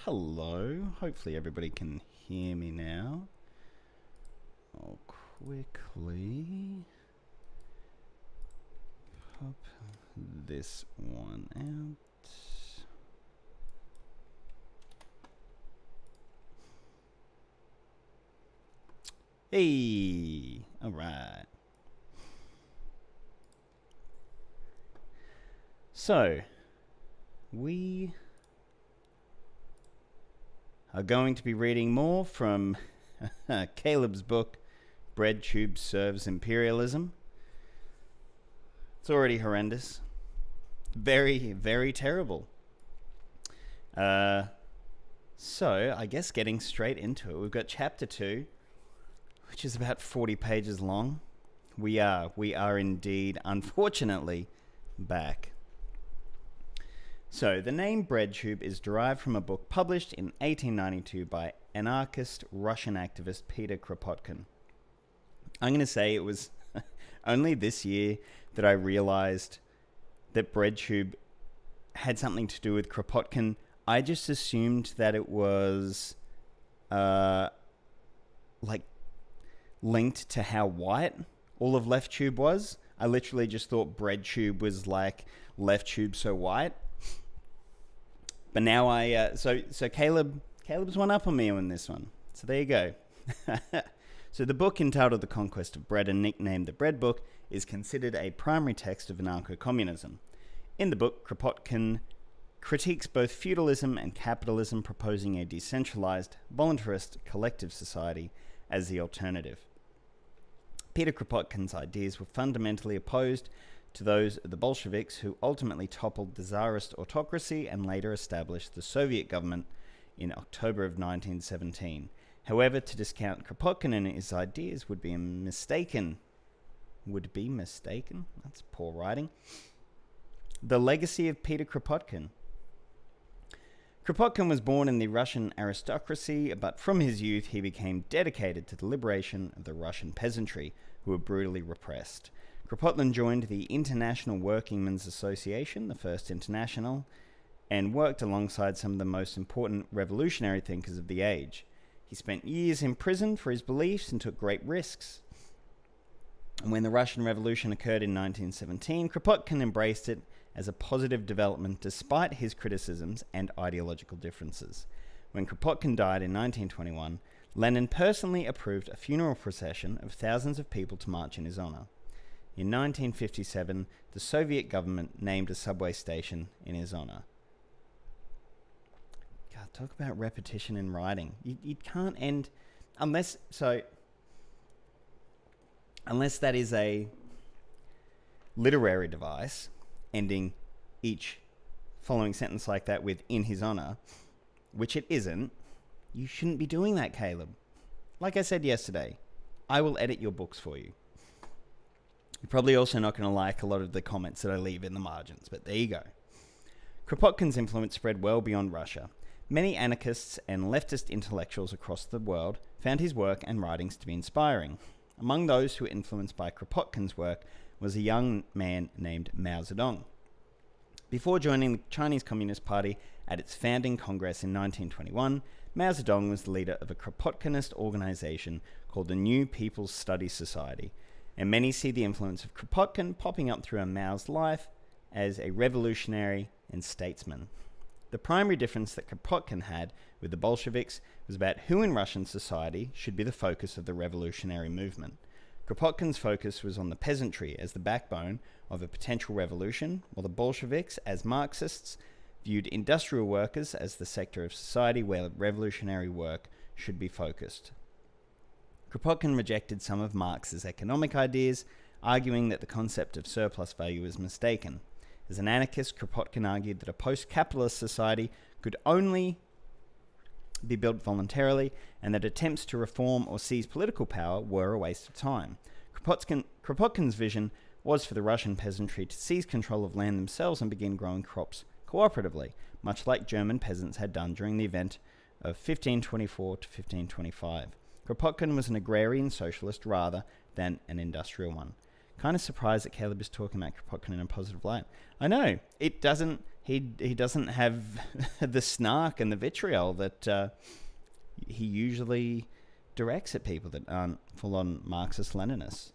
hello. Hopefully everybody can hear me now. I'll quickly pop this one out. Hey, all right. So, we are going to be reading more from Caleb's book, BreadTube Serves Imperialism. It's already horrendous. Very, very terrible. So, I guess getting straight into it, we've got chapter 2, which is about 40 pages long. We are indeed, unfortunately, back. So, the name BreadTube is derived from a book published in 1892 by anarchist Russian activist Peter Kropotkin. I'm going to say it was only this year that I realized that BreadTube had something to do with Kropotkin. I just assumed that it was linked to how white all of LeftTube was. I literally just thought BreadTube was like LeftTube so white. But now so Caleb's one up on me on this one. So there you go. So the book, entitled The Conquest of Bread and nicknamed The Bread Book, is considered a primary text of anarcho-communism. In the book, Kropotkin critiques both feudalism and capitalism, proposing a decentralized, voluntarist, collective society as the alternative. Peter Kropotkin's ideas were fundamentally opposed to those of the Bolsheviks, who ultimately toppled the Tsarist autocracy and later established the Soviet government in October of 1917. However, to discount Kropotkin and his ideas would be mistaken. That's poor writing. The legacy of Peter Kropotkin. Kropotkin was born in the Russian aristocracy, but from his youth he became dedicated to the liberation of the Russian peasantry, who were brutally repressed. Kropotkin joined the International Workingmen's Association, the First International, and worked alongside some of the most important revolutionary thinkers of the age. He spent years in prison for his beliefs and took great risks. And when the Russian Revolution occurred in 1917, Kropotkin embraced it as a positive development despite his criticisms and ideological differences. When Kropotkin died in 1921, Lenin personally approved a funeral procession of thousands of people to march in his honor. In 1957, the Soviet government named a subway station in his honor. God, talk about repetition in writing. You can't end... Unless that is a literary device, ending each following sentence like that with "in his honor," which it isn't, you shouldn't be doing that, Caleb. Like I said yesterday, I will edit your books for you. You're probably also not going to like a lot of the comments that I leave in the margins, but there you go. Kropotkin's influence spread well beyond Russia. Many anarchists and leftist intellectuals across the world found his work and writings to be inspiring. Among those who were influenced by Kropotkin's work was a young man named Mao Zedong. Before joining the Chinese Communist Party at its founding Congress in 1921, Mao Zedong was the leader of a Kropotkinist organization called the New People's Study Society, and many see the influence of Kropotkin popping up throughout Mao's life as a revolutionary and statesman. The primary difference that Kropotkin had with the Bolsheviks was about who in Russian society should be the focus of the revolutionary movement. Kropotkin's focus was on the peasantry as the backbone of a potential revolution, while the Bolsheviks, as Marxists, viewed industrial workers as the sector of society where revolutionary work should be focused. Kropotkin rejected some of Marx's economic ideas, arguing that the concept of surplus value was mistaken. As an anarchist, Kropotkin argued that a post-capitalist society could only be built voluntarily, and that attempts to reform or seize political power were a waste of time. Kropotkin's vision was for the Russian peasantry to seize control of land themselves and begin growing crops cooperatively, much like German peasants had done during the event of 1524 to 1525. Kropotkin was an agrarian socialist rather than an industrial one. Kind of surprised that Caleb is talking about Kropotkin in a positive light. I know, it doesn't he doesn't have the snark and the vitriol that he usually directs at people that aren't full-on Marxist-Leninists.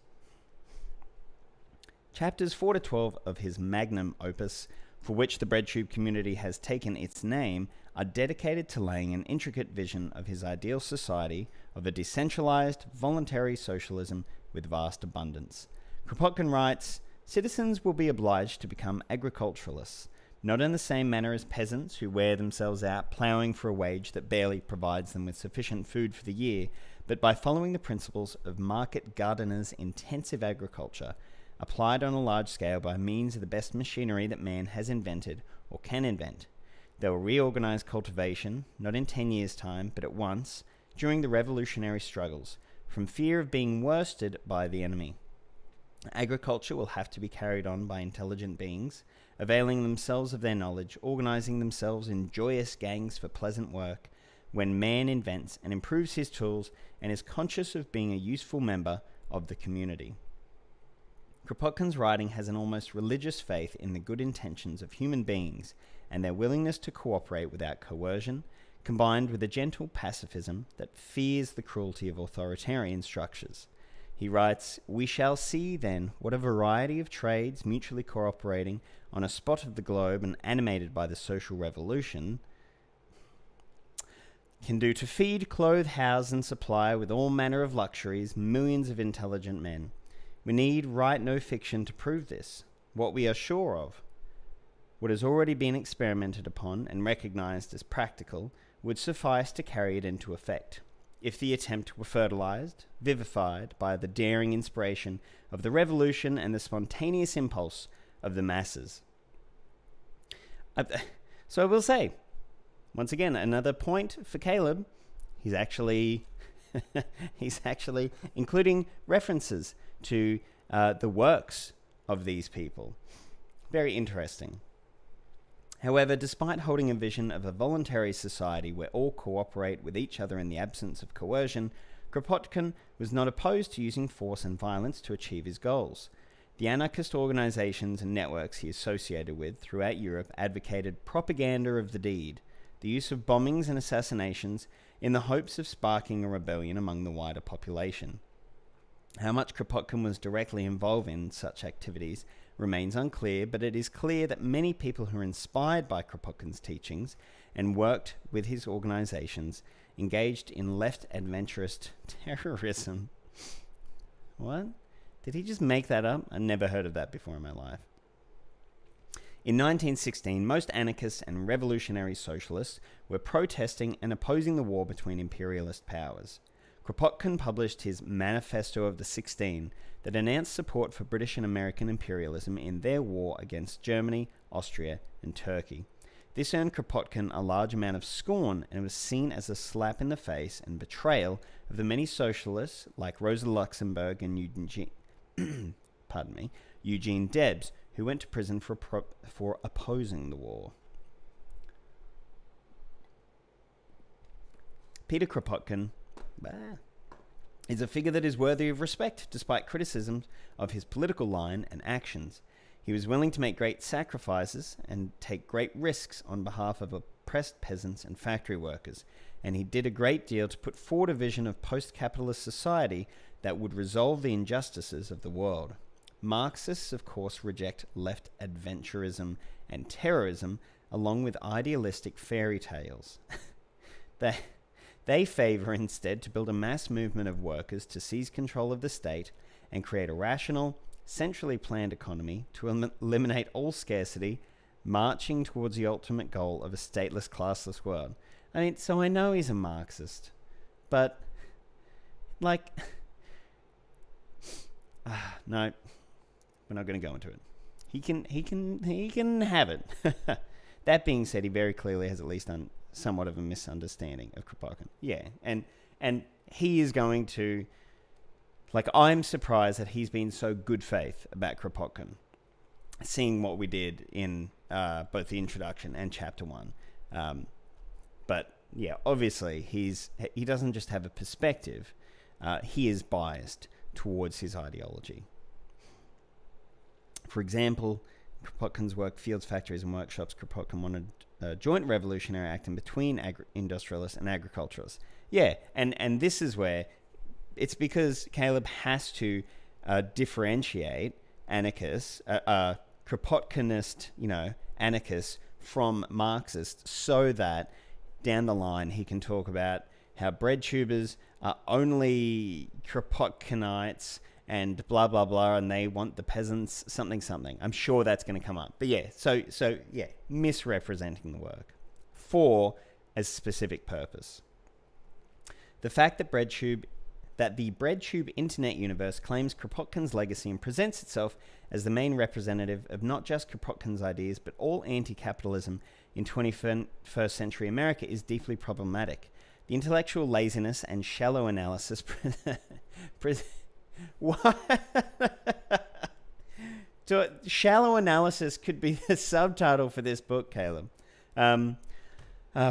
Chapters 4 to 12 of his magnum opus, for which the BreadTube community has taken its name, are dedicated to laying an intricate vision of his ideal society of a decentralized, voluntary socialism with vast abundance. Kropotkin writes, "Citizens will be obliged to become agriculturalists, not in the same manner as peasants who wear themselves out ploughing for a wage that barely provides them with sufficient food for the year, but by following the principles of market gardeners' intensive agriculture, applied on a large scale by means of the best machinery that man has invented or can invent. They will reorganize cultivation, not in 10 years' time, but at once, during the revolutionary struggles, from fear of being worsted by the enemy. Agriculture will have to be carried on by intelligent beings, availing themselves of their knowledge, organizing themselves in joyous gangs for pleasant work, when man invents and improves his tools and is conscious of being a useful member of the community." Kropotkin's writing has an almost religious faith in the good intentions of human beings and their willingness to cooperate without coercion, combined with a gentle pacifism that fears the cruelty of authoritarian structures. He writes, "We shall see then what a variety of trades mutually cooperating on a spot of the globe and animated by the social revolution can do to feed, clothe, house, and supply with all manner of luxuries millions of intelligent men. We need write no fiction to prove this. What we are sure of, what has already been experimented upon and recognized as practical, would suffice to carry it into effect, if the attempt were fertilized, vivified by the daring inspiration of the revolution and the spontaneous impulse of the masses." So I will say, once again, another point for Caleb. He's actually including references to the works of these people. Very interesting. However, despite holding a vision of a voluntary society where all cooperate with each other in the absence of coercion, Kropotkin was not opposed to using force and violence to achieve his goals. The anarchist organizations and networks he associated with throughout Europe advocated propaganda of the deed, the use of bombings and assassinations in the hopes of sparking a rebellion among the wider population. How much Kropotkin was directly involved in such activities remains unclear, but it is clear that many people who were inspired by Kropotkin's teachings and worked with his organizations engaged in left adventurist terrorism. What? Did he just make that up? I never heard of that before in my life. In 1916, most anarchists and revolutionary socialists were protesting and opposing the war between imperialist powers. Kropotkin published his Manifesto of the 16 that announced support for British and American imperialism in their war against Germany, Austria, and Turkey. This earned Kropotkin a large amount of scorn and was seen as a slap in the face and betrayal of the many socialists like Rosa Luxemburg and Eugene Debs, who went to prison for opposing the war. Peter Kropotkin is a figure that is worthy of respect despite criticisms of his political line and actions. He was willing to make great sacrifices and take great risks on behalf of oppressed peasants and factory workers, and he did a great deal to put forward a vision of post-capitalist society that would resolve the injustices of the world. Marxists, of course, reject left adventurism and terrorism along with idealistic fairy tales. They favor instead to build a mass movement of workers to seize control of the state and create a rational, centrally planned economy to eliminate all scarcity, marching towards the ultimate goal of a stateless, classless world. I mean, so I know he's a Marxist, but, like, no, we're not going to go into it. He can have it. That being said, he very clearly has at least done somewhat of a misunderstanding of Kropotkin. Yeah, and he is going to, like, I'm surprised that he's been so good faith about Kropotkin, seeing what we did in both the introduction and chapter 1. But yeah, obviously he doesn't just have a perspective, he is biased towards his ideology. For example, Kropotkin's work, fields, factories, and workshops. Kropotkin wanted a joint revolutionary act in between industrialists and agriculturalists. Yeah, and this is where it's because Caleb has to differentiate anarchists, Kropotkinist, anarchists from Marxists, so that down the line he can talk about how breadtubers are only Kropotkinites and blah, blah, blah, and they want the peasants something. I'm sure that's going to come up. But yeah, so misrepresenting the work for a specific purpose. The fact that the BreadTube internet universe claims Kropotkin's legacy and presents itself as the main representative of not just Kropotkin's ideas, but all anti-capitalism in 21st century America is deeply problematic. The intellectual laziness and shallow analysis... What? Shallow analysis could be the subtitle for this book, Caleb.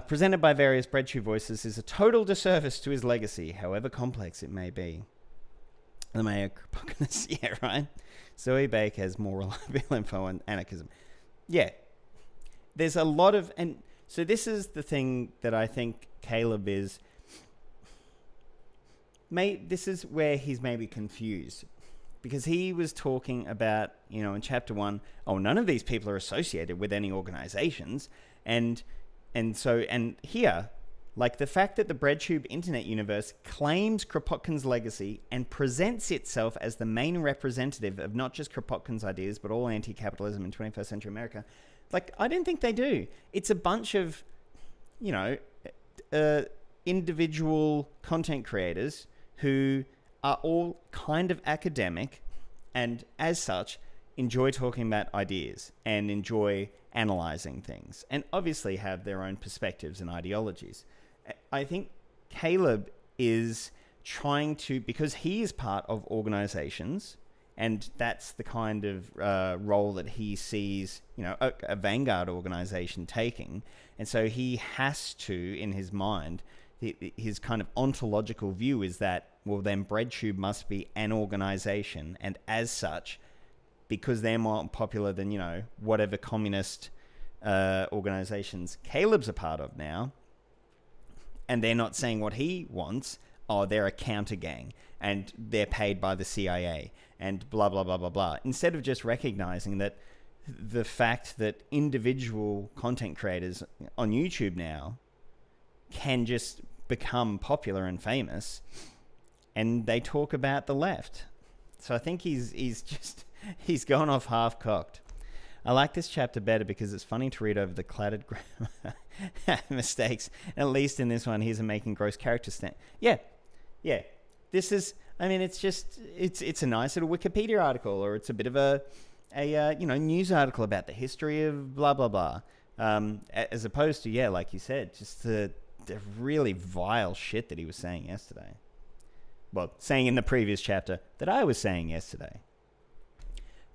Presented by various BreadTube voices is a total disservice to his legacy, however complex it may be. The Mayor Kropotkinus, yeah, right? Zoe Baker has more reliable info on anarchism. Yeah. There's a lot of... And so this is the thing that I think Caleb is... This is where he's maybe confused. Because he was talking about, in chapter 1, none of these people are associated with any organizations. And here, like the fact that the BreadTube internet universe claims Kropotkin's legacy and presents itself as the main representative of not just Kropotkin's ideas, but all anti-capitalism in 21st century America, like, I don't think they do. It's a bunch of, individual content creators who are all kind of academic and, as such, enjoy talking about ideas and enjoy analyzing things and obviously have their own perspectives and ideologies. I think Caleb is trying to, because he is part of organizations, and that's the kind of role that he sees, a vanguard organization taking. And so he has to, in his mind, his kind of ontological view is that, well, then BreadTube must be an organization, and as such, because they're more popular than, whatever communist organizations Caleb's a part of now, and they're not saying what he wants, they're a counter gang, and they're paid by the CIA, and blah, blah, blah, blah, blah. Instead of just recognizing that the fact that individual content creators on YouTube now can just become popular and famous, and they talk about the left. So I think he's gone off half-cocked. I like this chapter better because it's funny to read over the clattered grammar mistakes. At least in this one, he's making gross character Yeah. This is, it's a nice little Wikipedia article, or it's a bit of a news article about the history of blah, blah, blah. As opposed to, like you said, just the really vile shit that he was saying yesterday. Well, saying in the previous chapter that I was saying yesterday.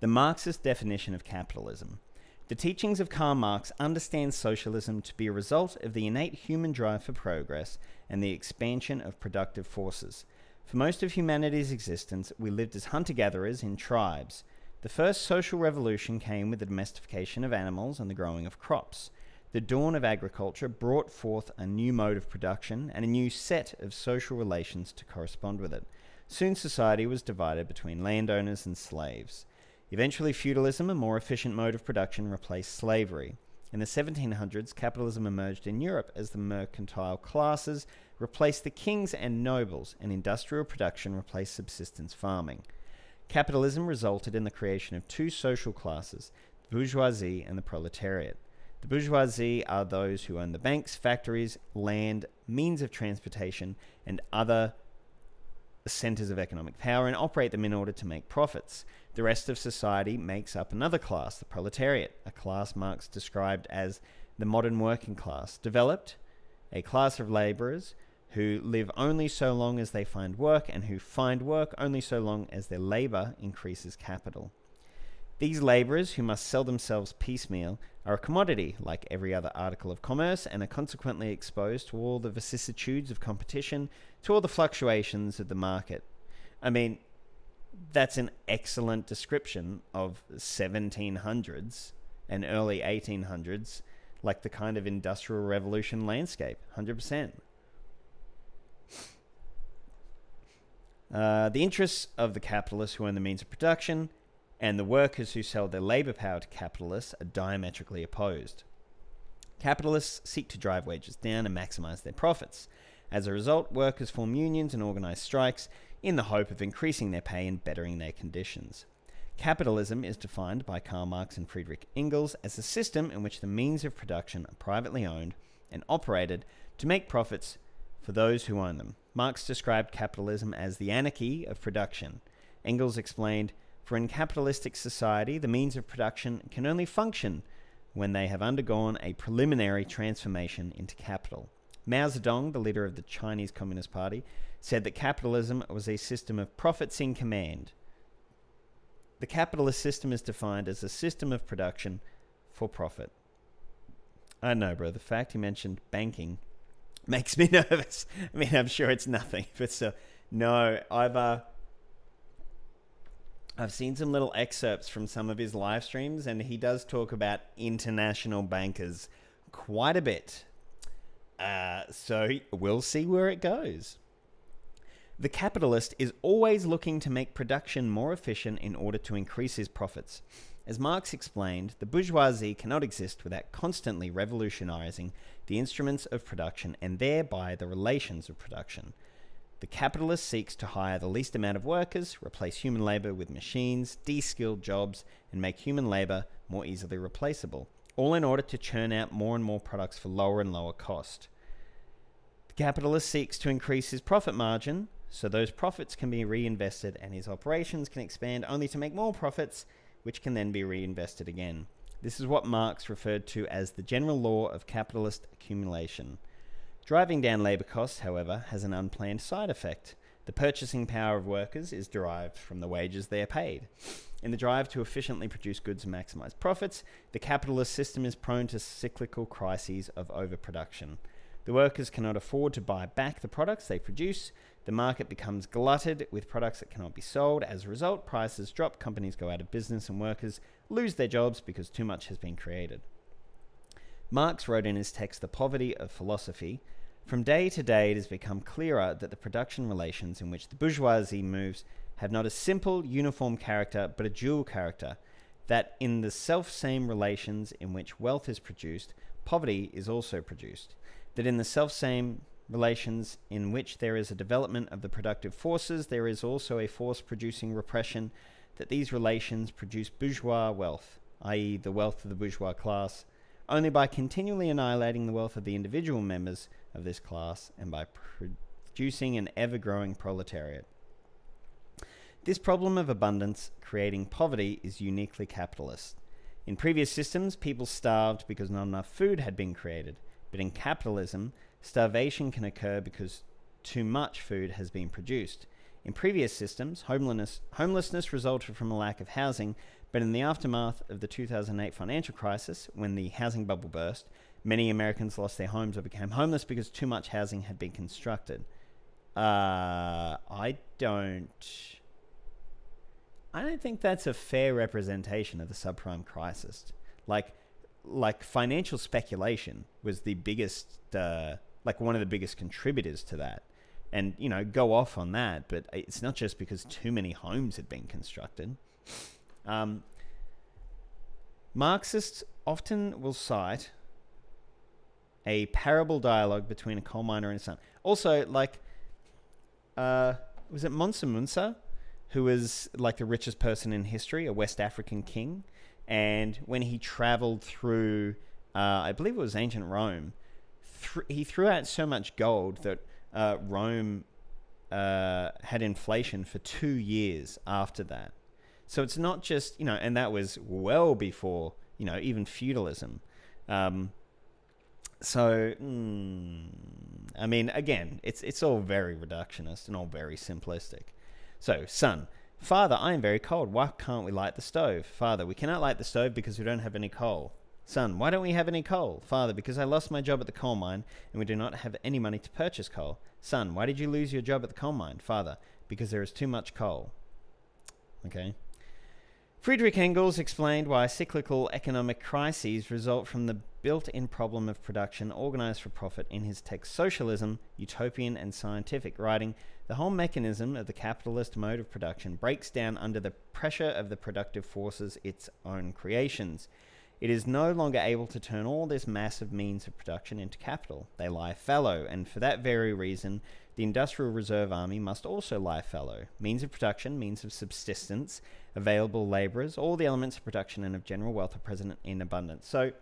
The Marxist definition of capitalism. The teachings of Karl Marx understand socialism to be a result of the innate human drive for progress and the expansion of productive forces. For most of humanity's existence, we lived as hunter-gatherers in tribes. The first social revolution came with the domestication of animals and the growing of crops. The dawn of agriculture brought forth a new mode of production and a new set of social relations to correspond with it. Soon society was divided between landowners and slaves. Eventually, feudalism, a more efficient mode of production, replaced slavery. In the 1700s, capitalism emerged in Europe as the mercantile classes replaced the kings and nobles, and industrial production replaced subsistence farming. Capitalism resulted in the creation of two social classes, the bourgeoisie and the proletariat. The bourgeoisie are those who own the banks, factories, land, means of transportation, and other centers of economic power and operate them in order to make profits. The rest of society makes up another class, the proletariat, a class Marx described as the modern working class, developed a class of laborers who live only so long as they find work and who find work only so long as their labor increases capital. These laborers, who must sell themselves piecemeal, are a commodity like every other article of commerce and are consequently exposed to all the vicissitudes of competition, to all the fluctuations of the market. that's an excellent description of 1700s and early 1800s, like the kind of industrial revolution landscape. 100%. The interests of the capitalists who own the means of production and the workers who sell their labor power to capitalists are diametrically opposed. Capitalists seek to drive wages down and maximize their profits. As a result, workers form unions and organize strikes in the hope of increasing their pay and bettering their conditions. Capitalism is defined by Karl Marx and Friedrich Engels as a system in which the means of production are privately owned and operated to make profits for those who own them. Marx described capitalism as the anarchy of production. Engels explained, for in capitalistic society, the means of production can only function when they have undergone a preliminary transformation into capital. Mao Zedong, the leader of the Chinese Communist Party, said that capitalism was a system of profits in command. The capitalist system is defined as a system of production for profit. I don't know, bro. The fact he mentioned banking makes me nervous. I mean, I'm sure it's nothing, but no, I've seen some little excerpts from some of his live streams, and he does talk about international bankers quite a bit. So we'll see where it goes. The capitalist is always looking to make production more efficient in order to increase his profits. As Marx explained, the bourgeoisie cannot exist without constantly revolutionizing the instruments of production and thereby the relations of production. The capitalist seeks to hire the least amount of workers, replace human labor with machines, de-skill jobs, and make human labor more easily replaceable, all in order to churn out more and more products for lower and lower cost. The capitalist seeks to increase his profit margin, so those profits can be reinvested and his operations can expand only to make more profits, which can then be reinvested again. This is what Marx referred to as the general law of capitalist accumulation. Driving down labor costs, however, has an unplanned side effect. The purchasing power of workers is derived from the wages they are paid. In the drive to efficiently produce goods and maximize profits, the capitalist system is prone to cyclical crises of overproduction. The workers cannot afford to buy back the products they produce. The market becomes glutted with products that cannot be sold. As a result, prices drop, companies go out of business, and workers lose their jobs because too much has been created. Marx wrote in his text, The Poverty of Philosophy, from day to day it has become clearer that the production relations in which the bourgeoisie moves have not a simple, uniform character, but a dual character, that in the self-same relations in which wealth is produced, poverty is also produced, that in the self-same relations in which there is a development of the productive forces, there is also a force producing repression, that these relations produce bourgeois wealth, i.e. the wealth of the bourgeois class, only by continually annihilating the wealth of the individual members of this class and by producing an ever-growing proletariat. This problem of abundance creating poverty is uniquely capitalist. In previous systems, people starved because not enough food had been created, but in capitalism, starvation can occur because too much food has been produced. In previous systems, homelessness resulted from a lack of housing, but in the aftermath of the 2008 financial crisis, when the housing bubble burst, many Americans lost their homes or became homeless because too much housing had been constructed. I don't think that's a fair representation of the subprime crisis. Like financial speculation was the biggest, one of the biggest contributors to that. And, go off on that, but it's not just because too many homes had been constructed. Marxists often will cite a parable dialogue between a coal miner and his son. Also, was it Mansa Musa, who was like the richest person in history, a West African king? And when he traveled through, I believe it was ancient Rome, he threw out so much gold that Rome had inflation for 2 years after that. So it's not just, and that was well before, even feudalism. I mean, again, it's all very reductionist and all very simplistic. So, son, Father, I am very cold. Why can't we light the stove? Father, we cannot light the stove because we don't have any coal. Son, why don't we have any coal? Father, because I lost my job at the coal mine and we do not have any money to purchase coal. Son, why did you lose your job at the coal mine? Father, because there is too much coal. Okay. Friedrich Engels explained why cyclical economic crises result from the built-in problem of production organized for profit in his text Socialism, Utopian and Scientific, writing, "The whole mechanism of the capitalist mode of production breaks down under the pressure of the productive forces its own creations. It is no longer able to turn all this mass of means of production into capital. They lie fallow, and for that very reason, the Industrial Reserve Army must also lie fallow. Means of production, means of subsistence, available labourers, all the elements of production and of general wealth are present in abundance." So,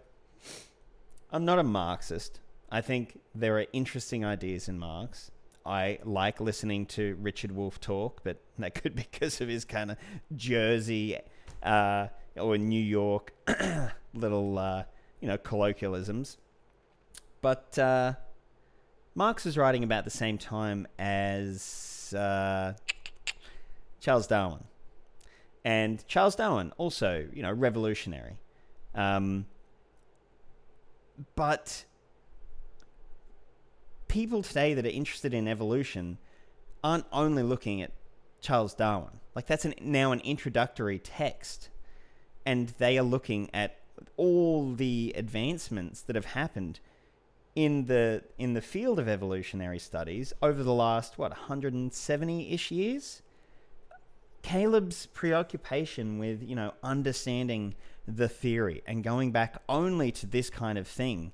I'm not a Marxist. I think there are interesting ideas in Marx. I like listening to Richard Wolff talk, but that could be because of his kind of Jersey or New York little, colloquialisms. But Marx was writing about the same time as Charles Darwin. And Charles Darwin, also, revolutionary. But people today that are interested in evolution aren't only looking at Charles Darwin. Like, that's now an introductory text. And they are looking at all the advancements that have happened in the field of evolutionary studies over the last, 170-ish years? Caleb's preoccupation with, understanding the theory and going back only to this kind of thing,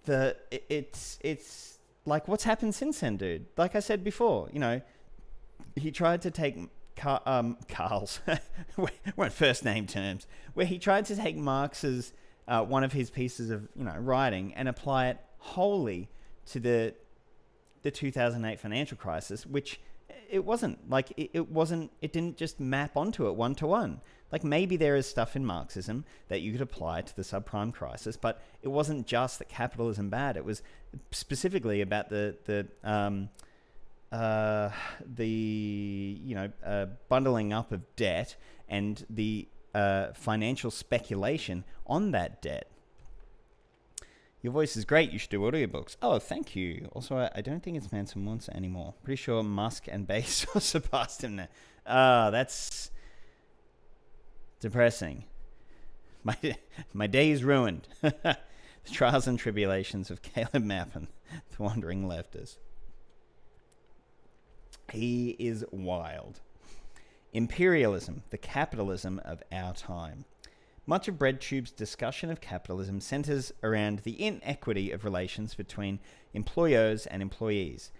it's like, what's happened since then, dude? Like I said before, he tried to take Carl's, we're on first name terms, where he tried to take Marx's, one of his pieces of, writing and apply it wholly to the 2008 financial crisis, which it wasn't. Like, it didn't just map onto it one-to-one. Like, maybe there is stuff in Marxism that you could apply to the subprime crisis, but it wasn't just that capitalism bad. It was specifically about the bundling up of debt and the financial speculation on that debt. Your voice is great. You should do audiobooks. Oh, thank you. Also, I don't think it's Manson Wants anymore. Pretty sure Musk and Bezos surpassed him now. That's depressing. My day is ruined. The trials and tribulations of Caleb Maupin, the wandering leftist. He is wild. Imperialism, the capitalism of our time. Much of BreadTube's discussion of capitalism centers around the inequity of relations between employers and employees.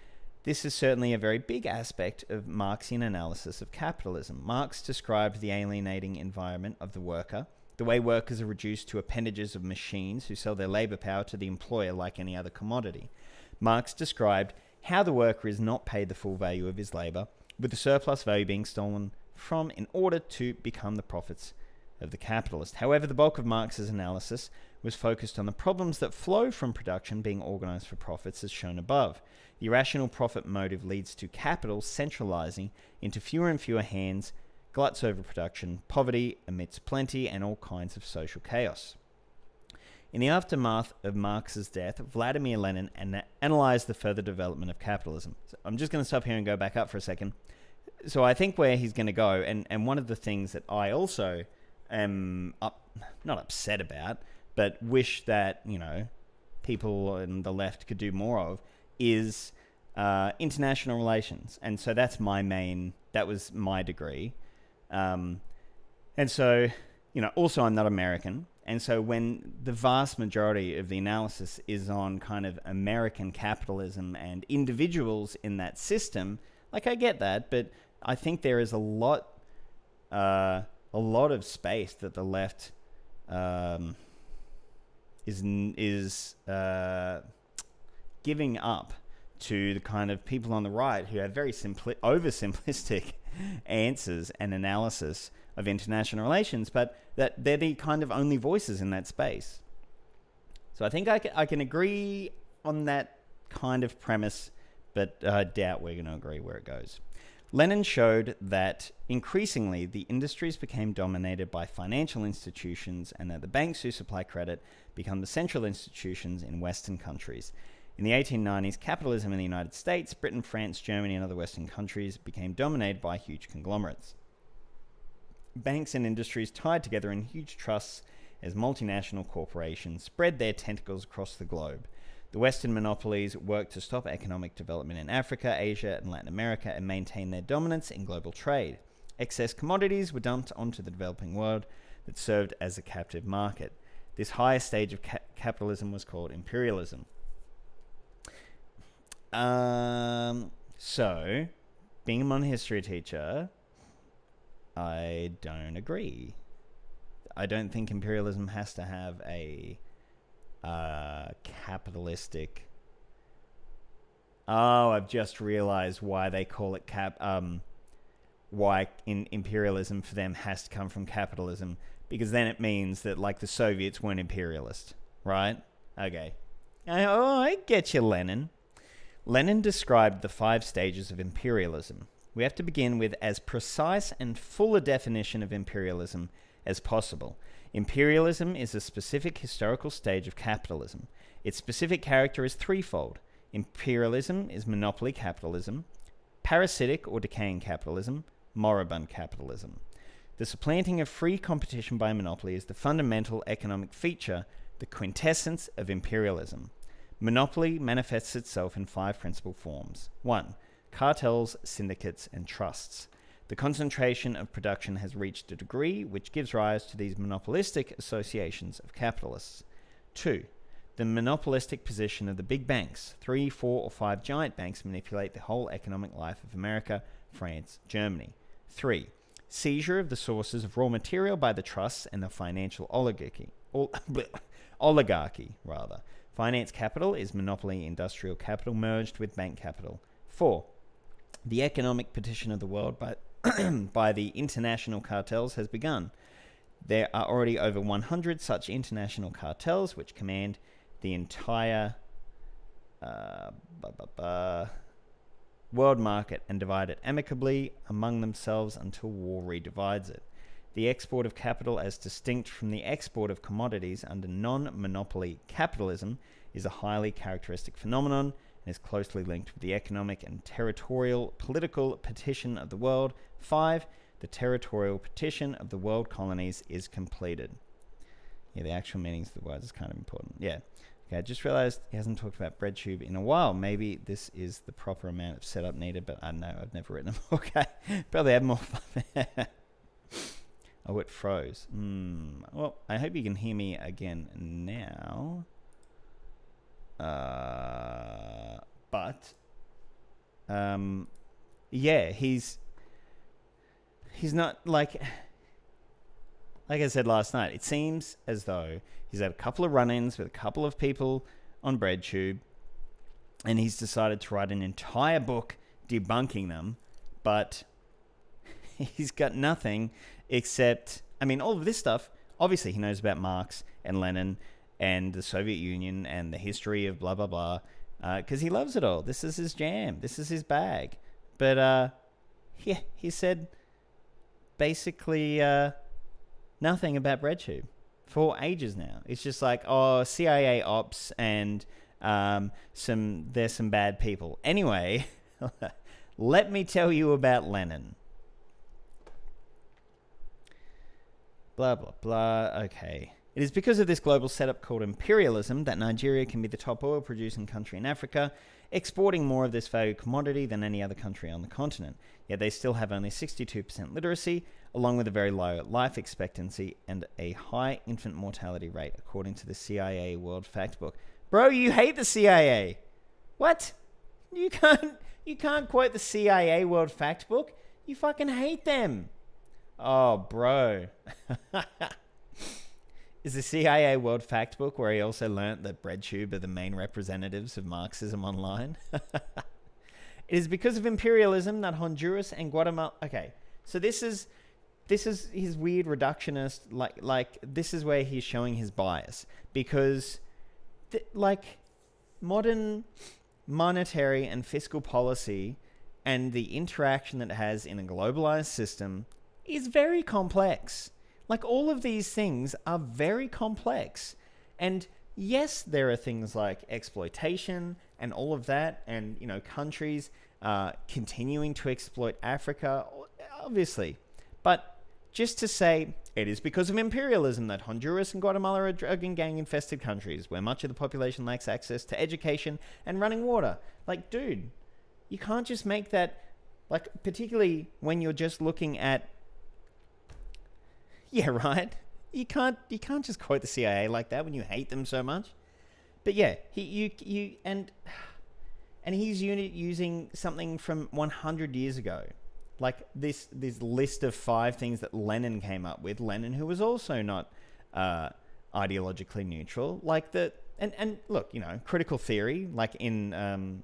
This is certainly a very big aspect of Marxian analysis of capitalism. Marx described the alienating environment of the worker, the way workers are reduced to appendages of machines who sell their labor power to the employer like any other commodity. Marx described how the worker is not paid the full value of his labor, with the surplus value being stolen from in order to become the profits of the capitalist. However, the bulk of Marx's analysis was focused on the problems that flow from production being organized for profits, as shown above. The irrational profit motive leads to capital centralizing into fewer and fewer hands, gluts overproduction, poverty amidst plenty, and all kinds of social chaos. In the aftermath of Marx's death, Vladimir Lenin analyzed the further development of capitalism. So I'm just going to stop here and go back up for a second. So I think where he's going to go, and one of the things that I also am not upset about, but wish that, people on the left could do more of, is international relations. And so that was my degree. And so, also I'm not American. And so when the vast majority of the analysis is on kind of American capitalism and individuals in that system, like, I get that, but I think there is a lot of space that the left is giving up to the kind of people on the right who have very oversimplistic answers and analysis of international relations, but that they're the kind of only voices in that space. So I think I can agree on that kind of premise, but I doubt we're going to agree where it goes. Lenin showed that increasingly the industries became dominated by financial institutions and that the banks who supply credit become the central institutions in Western countries. In the 1890s, capitalism in the United States, Britain, France, Germany, and other Western countries became dominated by huge conglomerates. Banks and industries tied together in huge trusts as multinational corporations spread their tentacles across the globe. The Western monopolies worked to stop economic development in Africa, Asia, and Latin America and maintain their dominance in global trade. Excess commodities were dumped onto the developing world that served as a captive market. This higher stage of capitalism was called imperialism. So, being a modern history teacher, I don't agree. I don't think imperialism has to have a capitalistic... Oh, I've just realized why they call it why imperialism for them has to come from capitalism, because then it means that, like, the Soviets weren't imperialist, right? Okay. I get you, Lenin. Lenin described the 5 stages of imperialism. We have to begin with as precise and full a definition of imperialism as possible. Imperialism is a specific historical stage of capitalism. Its specific character is threefold. Imperialism is monopoly capitalism, parasitic or decaying capitalism, moribund capitalism. The supplanting of free competition by monopoly is the fundamental economic feature, the quintessence of imperialism. Monopoly manifests itself in 5 principal forms. 1. Cartels, syndicates, and trusts. The concentration of production has reached a degree which gives rise to these monopolistic associations of capitalists. 2. The monopolistic position of the big banks. 3, 4, or 5 giant banks manipulate the whole economic life of America, France, Germany. 3. Seizure of the sources of raw material by the trusts and the financial oligarchy. Finance capital is monopoly industrial capital merged with bank capital. 4. The economic partition of the world by the international cartels has begun. There are already over 100 such international cartels which command the entire world market and divide it amicably among themselves until war redivides it. The export of capital as distinct from the export of commodities under non-monopoly capitalism is a highly characteristic phenomenon and is closely linked with the economic and territorial political partition of the world. 5. The territorial partition of the world colonies is completed. Yeah, the actual meanings of the words is kind of important. Yeah. Okay, I just realized he hasn't talked about BreadTube in a while. Maybe this is the proper amount of setup needed, but I don't know. I've never written a book. Okay, probably have more fun. Oh, it froze. Well, I hope you can hear me again now. Yeah, he's not like I said last night. It seems as though he's had a couple of run-ins with a couple of people on BreadTube, and he's decided to write an entire book debunking them, but he's got nothing except, I mean, all of this stuff. Obviously, he knows about Marx and Lenin and the Soviet Union and the history of blah, blah, blah, because he loves it all. This is his jam. This is his bag. But, yeah, he said basically nothing about BreadTube for ages now. It's just like, oh, CIA ops and there's some bad people. Anyway, let me tell you about Lenin. Blah, blah, blah. Okay. It is because of this global setup called imperialism that Nigeria can be the top oil producing country in Africa, exporting more of this valued commodity than any other country on the continent. Yet they still have only 62% literacy, along with a very low life expectancy and a high infant mortality rate, according to the CIA World Factbook. Bro, you hate the CIA. What? You can't quote the CIA World Factbook. You fucking hate them. Oh, bro. Is the CIA World Factbook where he also learnt that BreadTube are the main representatives of Marxism online? It is because of imperialism that Honduras and Guatemala... Okay, so this is his weird reductionist... Like this is where he's showing his bias. Because, modern monetary and fiscal policy and the interaction that it has in a globalized system is very complex. Like, all of these things are very complex. And yes, there are things like exploitation and all of that, and, you know, countries continuing to exploit Africa, obviously. But just to say it is because of imperialism that Honduras and Guatemala are drug and gang-infested countries where much of the population lacks access to education and running water. Like, dude, you can't just make that, like, particularly when you're just looking at, yeah, right? You can't just quote the CIA like that when you hate them so much. But yeah, and he's using something from 100 years ago. Like this list of 5 things that Lenin came up with. Lenin, who was also not ideologically neutral. Like and look, you know, critical theory, like in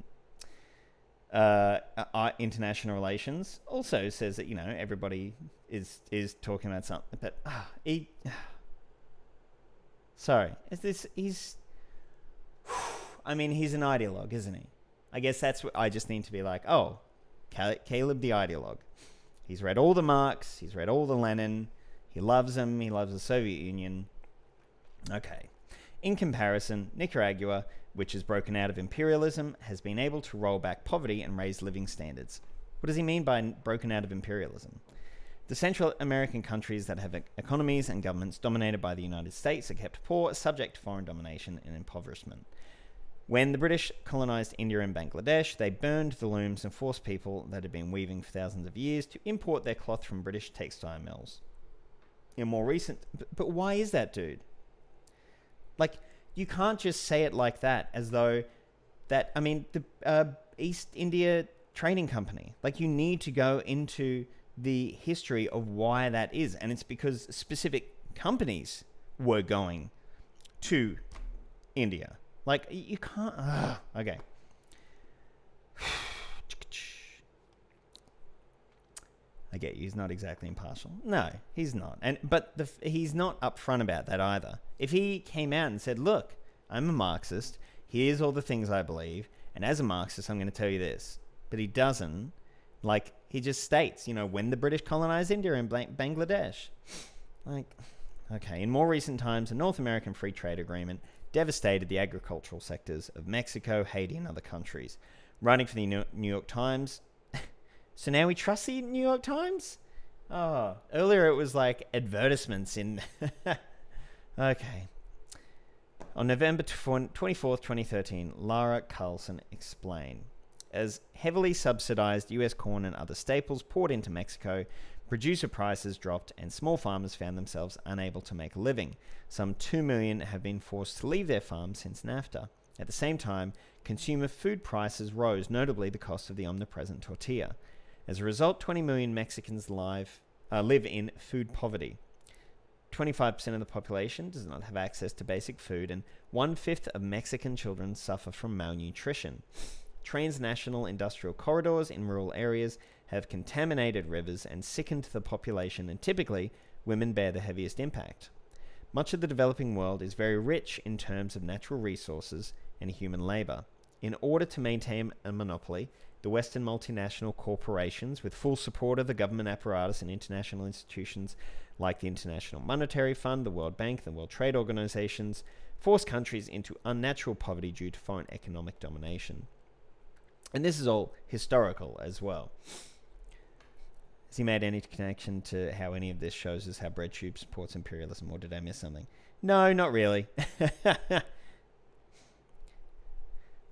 international relations, also says that, you know, everybody is talking about something. But sorry, he's I mean, he's an ideologue, isn't he? I guess that's what I just need to be like, oh, Caleb the ideologue. He's read all the Marx, he's read all the Lenin, he loves them, he loves the Soviet Union. Okay. In comparison, Nicaragua, which has broken out of imperialism, has been able to roll back poverty and raise living standards. What does he mean by broken out of imperialism? The Central American countries that have economies and governments dominated by the United States are kept poor, subject to foreign domination and impoverishment. When the British colonized India and Bangladesh, they burned the looms and forced people that had been weaving for thousands of years to import their cloth from British textile mills. In more recent... But why is that, dude? Like, you can't just say it like that, as though that... I mean, the East India Trading Company. Like, you need to go into the history of why that is. And it's because specific companies were going to India. Like, you can't... okay. I get you. He's not exactly impartial. No, he's not. But he's not upfront about that either. If he came out and said, look, I'm a Marxist. Here's all the things I believe. And as a Marxist, I'm going to tell you this. But he doesn't. Like, he just states, you know, when the British colonized India and Bangladesh. Like, okay. In more recent times, a North American free trade agreement devastated the agricultural sectors of Mexico, Haiti, and other countries. Writing for the New York Times. So now we trust the New York Times? Oh, earlier it was like advertisements in... Okay. On November 24th, 2013, Lara Carlson explained. As heavily subsidized US corn and other staples poured into Mexico, producer prices dropped and small farmers found themselves unable to make a living. Some 2 million have been forced to leave their farms since NAFTA. At the same time, consumer food prices rose, notably the cost of the omnipresent tortilla. As a result, 20 million Mexicans live in food poverty. 25% of the population does not have access to basic food, and 1/5 of Mexican children suffer from malnutrition. Transnational industrial corridors in rural areas have contaminated rivers and sickened the population, and typically, women bear the heaviest impact. Much of the developing world is very rich in terms of natural resources and human labor. In order to maintain a monopoly, the Western multinational corporations, with full support of the government apparatus and international institutions like the International Monetary Fund, the World Bank, the World Trade Organizations, force countries into unnatural poverty due to foreign economic domination. And this is all historical as well. Has he made any connection to how any of this shows us how BreadTube supports imperialism, or did I miss something? No, not really.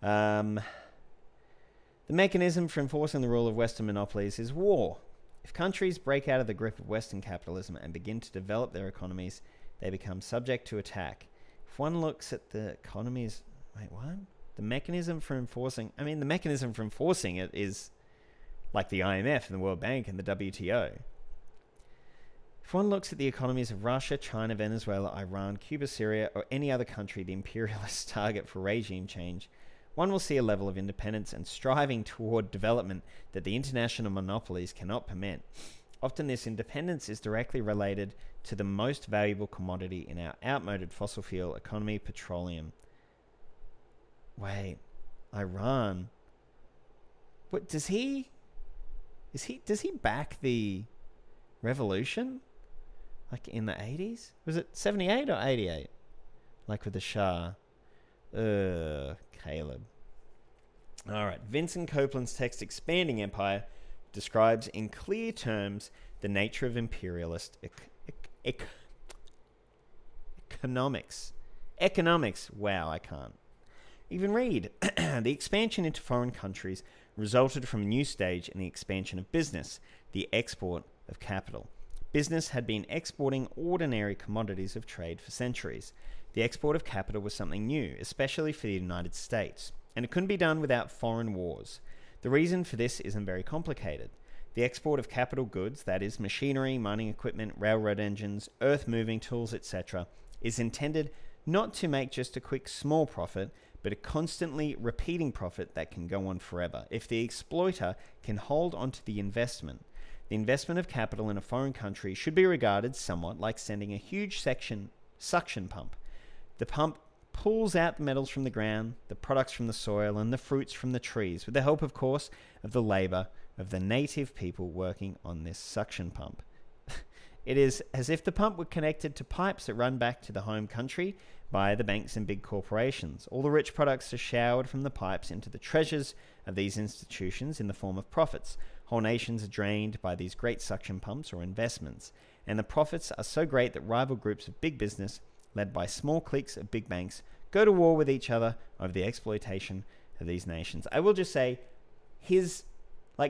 The mechanism for enforcing the rule of Western monopolies is war. If countries break out of the grip of Western capitalism and begin to develop their economies, they become subject to attack. If one looks at the economies... Wait, what? The mechanism for enforcing... I mean, the mechanism for enforcing it is like the IMF and the World Bank and the WTO. If one looks at the economies of Russia, China, Venezuela, Iran, Cuba, Syria, or any other country the imperialists target for regime change, one will see a level of independence and striving toward development that the international monopolies cannot permit. Often this independence is directly related to the most valuable commodity in our outmoded fossil fuel economy, petroleum. Wait, Iran? What does he back the revolution? Like in the 80s? Was it 78 or 88? Like with the Shah. Caleb. Alright, Vincent Copeland's text Expanding Empire describes in clear terms the nature of imperialist economics. Economics. Wow, I can't even read. The expansion into foreign countries resulted from a new stage in the expansion of business, the export of capital. Business had been exporting ordinary commodities of trade for centuries. The export of capital was something new, especially for the United States, and it couldn't be done without foreign wars. The reason for this isn't very complicated. The export of capital goods, that is, machinery, mining equipment, railroad engines, earth-moving tools, etc., is intended not to make just a quick small profit, but a constantly repeating profit that can go on forever. If the exploiter can hold onto the investment of capital in a foreign country should be regarded somewhat like sending a huge suction pump. The pump pulls out the metals from the ground, the products from the soil, and the fruits from the trees, with the help, of course, of the labor of the native people working on this suction pump. It is as if the pump were connected to pipes that run back to the home country via the banks and big corporations. All the rich products are showered from the pipes into the treasures of these institutions in the form of profits. Whole nations are drained by these great suction pumps or investments, and the profits are so great that rival groups of big business, led by small cliques of big banks, go to war with each other over the exploitation of these nations. I will just say, his,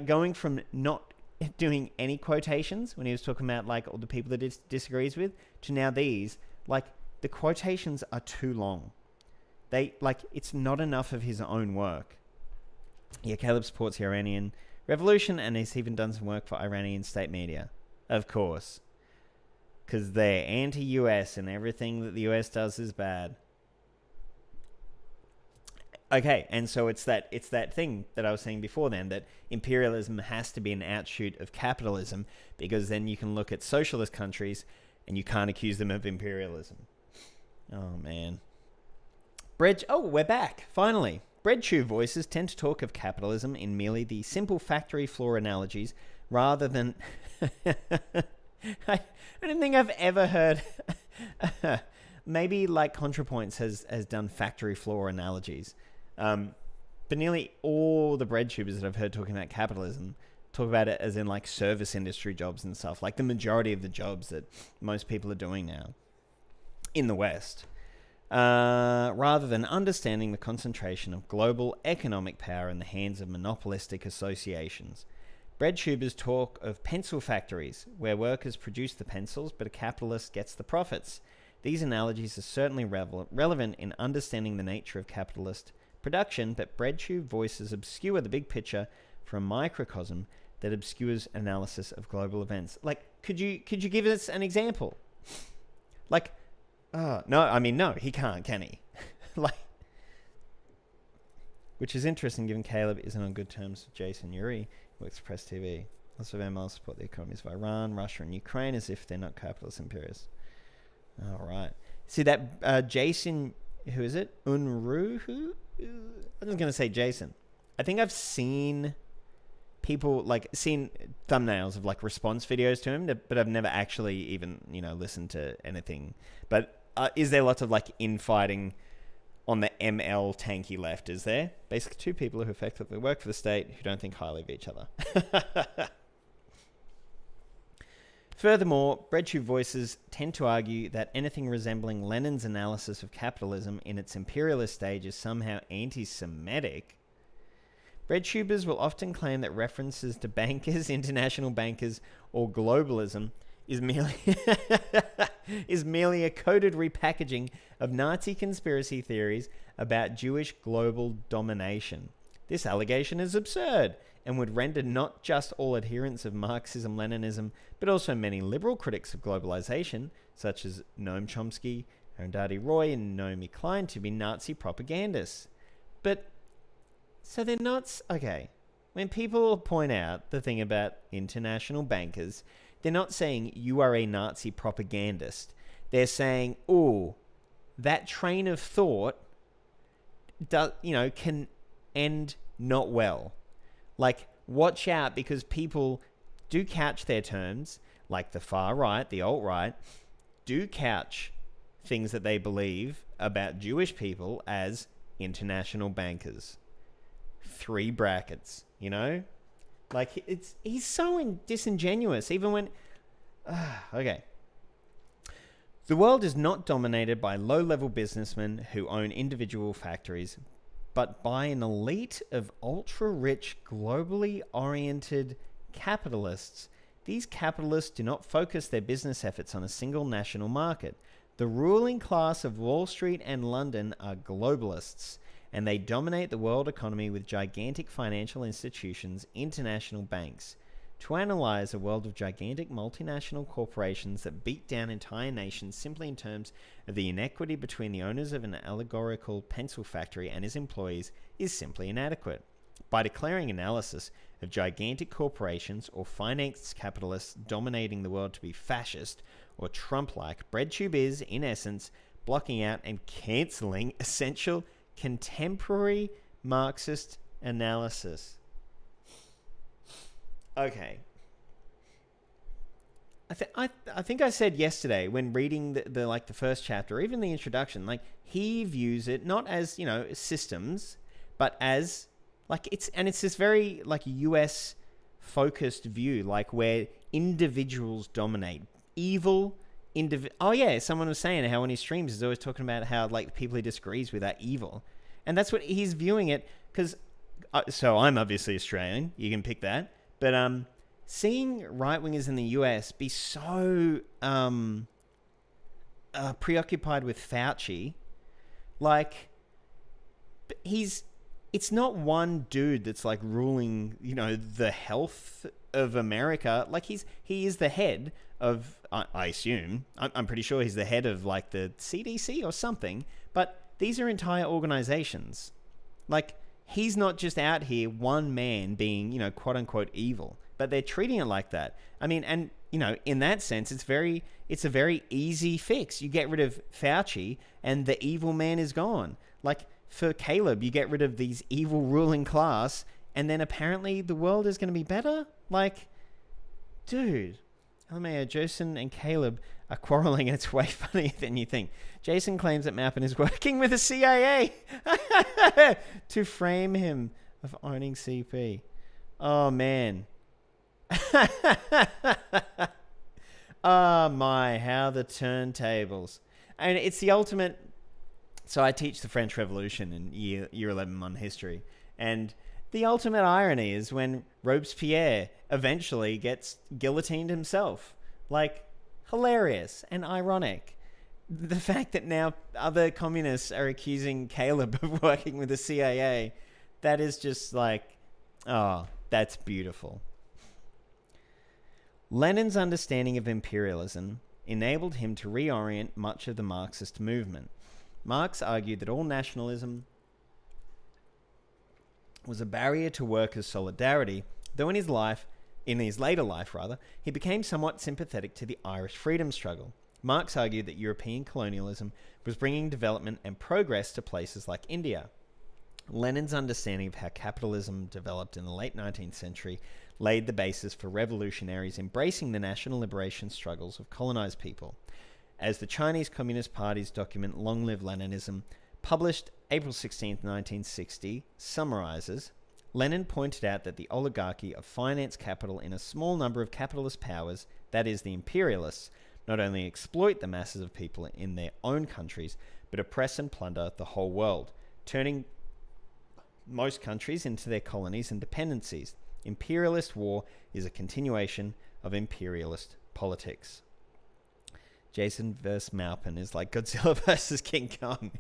going from not doing any quotations when he was talking about, all the people that he disagrees with, to now these, the quotations are too long. It's not enough of his own work. Yeah, Caleb supports the Iranian revolution, and he's even done some work for Iranian state media. Of course. Because they're anti-US, and everything that the US does is bad. Okay, and so it's that thing that I was saying before then, that imperialism has to be an outshoot of capitalism, because then you can look at socialist countries and you can't accuse them of imperialism. Oh, man. we're back, finally. BreadTube voices tend to talk of capitalism in merely the simple factory floor analogies, rather than... I don't think I've ever heard... Maybe, ContraPoints has done factory floor analogies. But nearly all the BreadTubers that I've heard talking about capitalism talk about it as in, service industry jobs and stuff. The majority of the jobs that most people are doing now in the West. Rather than understanding the concentration of global economic power in the hands of monopolistic associations. BreadTubers talk of pencil factories, where workers produce the pencils, but a capitalist gets the profits. These analogies are certainly relevant in understanding the nature of capitalist production, but BreadTube voices obscure the big picture for a microcosm that obscures analysis of global events. Could you give us an example? No, he can't, can he? Which is interesting, given Caleb isn't on good terms with Jason Uri, who works for Press TV. Lots of MLs support the economies of Iran, Russia, and Ukraine as if they're not capitalist imperialists. All right. See that Jason, who is it? Unruhu? I'm just going to say Jason. I think I've seen people, seen thumbnails of, response videos to him, but I've never actually even, listened to anything. But is there lots of, infighting on the ML tanky left, is there? Basically, two people who effectively work for the state who don't think highly of each other. Furthermore, BreadTube voices tend to argue that anything resembling Lenin's analysis of capitalism in its imperialist stage is somehow anti-Semitic. BreadTubers will often claim that references to bankers, international bankers, or globalism is merely a coded repackaging of Nazi conspiracy theories about Jewish global domination. This allegation is absurd and would render not just all adherents of Marxism-Leninism, but also many liberal critics of globalization, such as Noam Chomsky, Arundhati Roy, and Naomi Klein, to be Nazi propagandists. But, so they're not... Okay, when people point out the thing about international bankers, they're not saying you are a Nazi propagandist. They're saying, oh, that train of thought, can end not well. Watch out, because people do couch their terms, the far right, the alt-right, do couch things that they believe about Jewish people as international bankers. 3 brackets, he's so disingenuous. Even when, Okay. The world is not dominated by low-level businessmen who own individual factories, but by an elite of ultra-rich, globally oriented capitalists. These capitalists do not focus their business efforts on a single national market. The ruling class of Wall Street and London are globalists, and they dominate the world economy with gigantic financial institutions, international banks. To analyze a world of gigantic multinational corporations that beat down entire nations simply in terms of the inequity between the owners of an allegorical pencil factory and his employees is simply inadequate. By declaring analysis of gigantic corporations or finance capitalists dominating the world to be fascist or Trump-like, BreadTube is, in essence, blocking out and cancelling essential contemporary Marxist analysis. Okay. I think I said yesterday when reading the first chapter, or even the introduction, like he views it not as, systems, but as it's this very US focused view, where individuals dominate. Someone was saying how on his streams he's always talking about how the people he disagrees with are evil. And that's what he's viewing it, because so I'm obviously Australian, you can pick that. But seeing right-wingers in the US be so preoccupied with Fauci, it's not one dude that's ruling, the health of America. He is the head of, I assume, I'm pretty sure he's the head of the CDC or something, but these are entire organizations. He's not just out here, one man being, quote unquote evil, but they're treating it like that. I mean, and, in that sense, it's a very easy fix. You get rid of Fauci and the evil man is gone. For Caleb, you get rid of these evil ruling class and then apparently the world is going to be better? Dude, LMAO, Jason and Caleb are quarreling and it's way funnier than you think. Jason claims that Maupin is working with the CIA to frame him of owning CP. Oh, man. Oh, my, how the turntables. And it's the ultimate... So I teach the French Revolution in year 11 on history. And the ultimate irony is when Robespierre eventually gets guillotined himself. Hilarious and ironic. The fact that now other communists are accusing Caleb of working with the CIA, that is just oh, that's beautiful. Lenin's understanding of imperialism enabled him to reorient much of the Marxist movement. Marx argued that all nationalism was a barrier to workers' solidarity, though in his later life, he became somewhat sympathetic to the Irish freedom struggle. Marx argued that European colonialism was bringing development and progress to places like India. Lenin's understanding of how capitalism developed in the late 19th century laid the basis for revolutionaries embracing the national liberation struggles of colonized people. As the Chinese Communist Party's document Long Live Leninism, published April 16, 1960, summarizes, Lenin pointed out that the oligarchy of finance capital in a small number of capitalist powers, that is, the imperialists, not only exploit the masses of people in their own countries, but oppress and plunder the whole world, turning most countries into their colonies and dependencies. Imperialist war is a continuation of imperialist politics. Jason vs. Maupin is like Godzilla versus King Kong.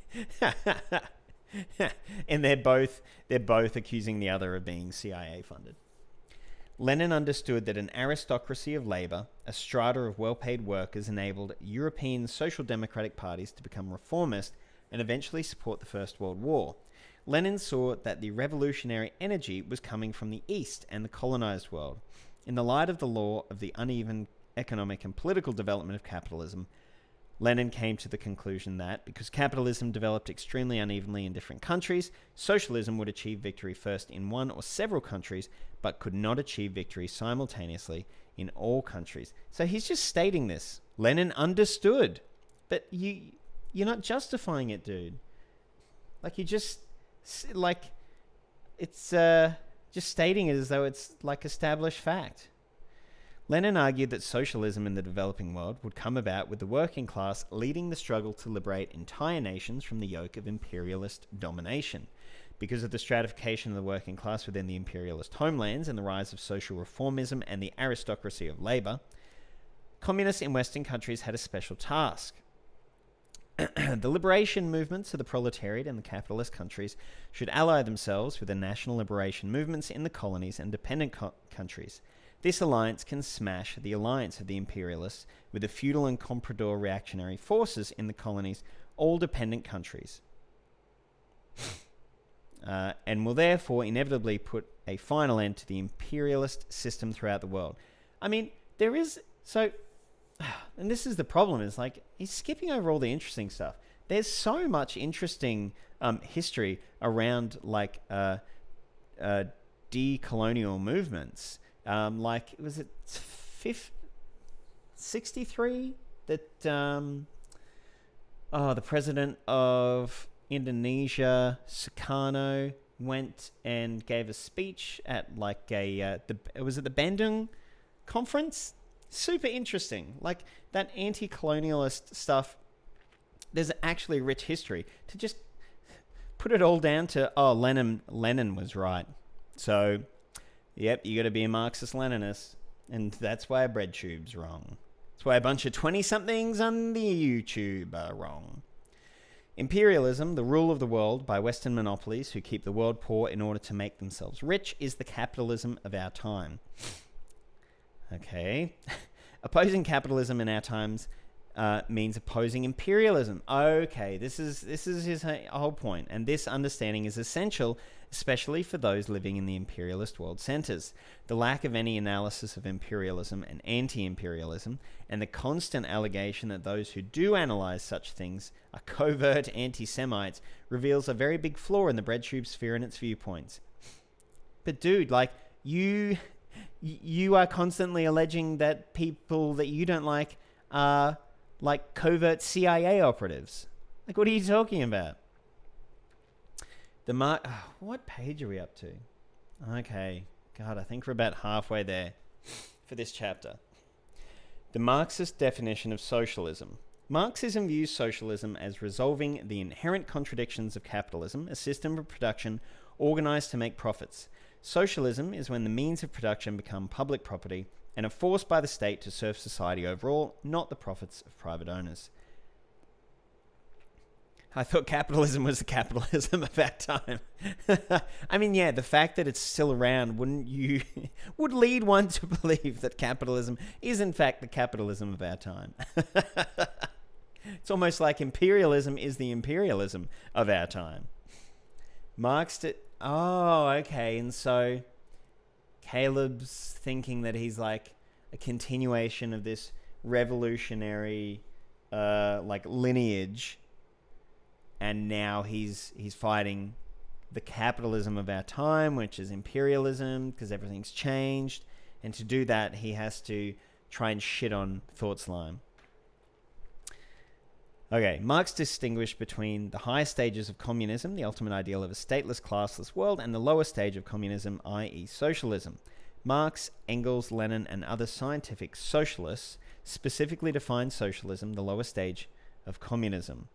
And they're both accusing the other of being CIA funded. Lenin understood that an aristocracy of labor, a strata of well-paid workers, enabled European social democratic parties to become reformist and eventually support the First World War. Lenin saw that the revolutionary energy was coming from the East and the colonized world. In the light of the law of the uneven economic and political development of capitalism, Lenin came to the conclusion that, because capitalism developed extremely unevenly in different countries, socialism would achieve victory first in one or several countries, but could not achieve victory simultaneously in all countries. So he's just stating this. Lenin understood. But you're not justifying it, dude. You just... it's just stating it as though it's established fact. Lenin argued that socialism in the developing world would come about with the working class leading the struggle to liberate entire nations from the yoke of imperialist domination. Because of the stratification of the working class within the imperialist homelands and the rise of social reformism and the aristocracy of labour, communists in Western countries had a special task. The liberation movements of the proletariat in the capitalist countries should ally themselves with the national liberation movements in the colonies and dependent countries. This alliance can smash the alliance of the imperialists with the feudal and comprador reactionary forces in the colonies, all dependent countries, and will therefore inevitably put a final end to the imperialist system throughout the world. I mean, there is... So... And this is the problem, is like, he's skipping over all the interesting stuff. There's so much interesting history around, like, decolonial movements. Like, was it 63 that, the president of Indonesia, Sukarno, went and gave a speech at, like, was it the Bandung conference? Super interesting. Like, that anti-colonialist stuff, there's actually rich history. To just put it all down to, Lenin was right. So, yep, you got to be a Marxist-Leninist. And that's why BreadTube's wrong. That's why a bunch of 20-somethings on the YouTube are wrong. Imperialism, the rule of the world by Western monopolies who keep the world poor in order to make themselves rich, is the capitalism of our time. Okay. Opposing capitalism in our times means opposing imperialism. Okay, this is his whole point, and this understanding is essential, especially for those living in the imperialist world centers. The lack of any analysis of imperialism and anti-imperialism, and the constant allegation that those who do analyze such things are covert anti-Semites, reveals a very big flaw in the BreadTube sphere and its viewpoints. But dude, like, you are constantly alleging that people that you don't like are, like, covert CIA operatives. Like, what are you talking about? What page are we up to? Okay. God, I think we're about halfway there for this chapter. The Marxist definition of socialism. Marxism views socialism as resolving the inherent contradictions of capitalism, a system of production organized to make profits. Socialism is when the means of production become public property and are forced by the state to serve society overall, not the profits of private owners. I thought capitalism was the capitalism of our time. I mean, yeah, the fact that it's still around would lead one to believe that capitalism is in fact the capitalism of our time. It's almost like imperialism is the imperialism of our time. Marx did... Oh, okay. And so Caleb's thinking that he's like a continuation of this revolutionary like lineage, and now he's fighting the capitalism of our time, which is imperialism, because everything's changed. And to do that, he has to try and shit on Thought Slime. Okay, Marx distinguished between the higher stages of communism, the ultimate ideal of a stateless, classless world, and the lower stage of communism, i.e. socialism. Marx, Engels, Lenin, and other scientific socialists specifically defined socialism, the lower stage of communism.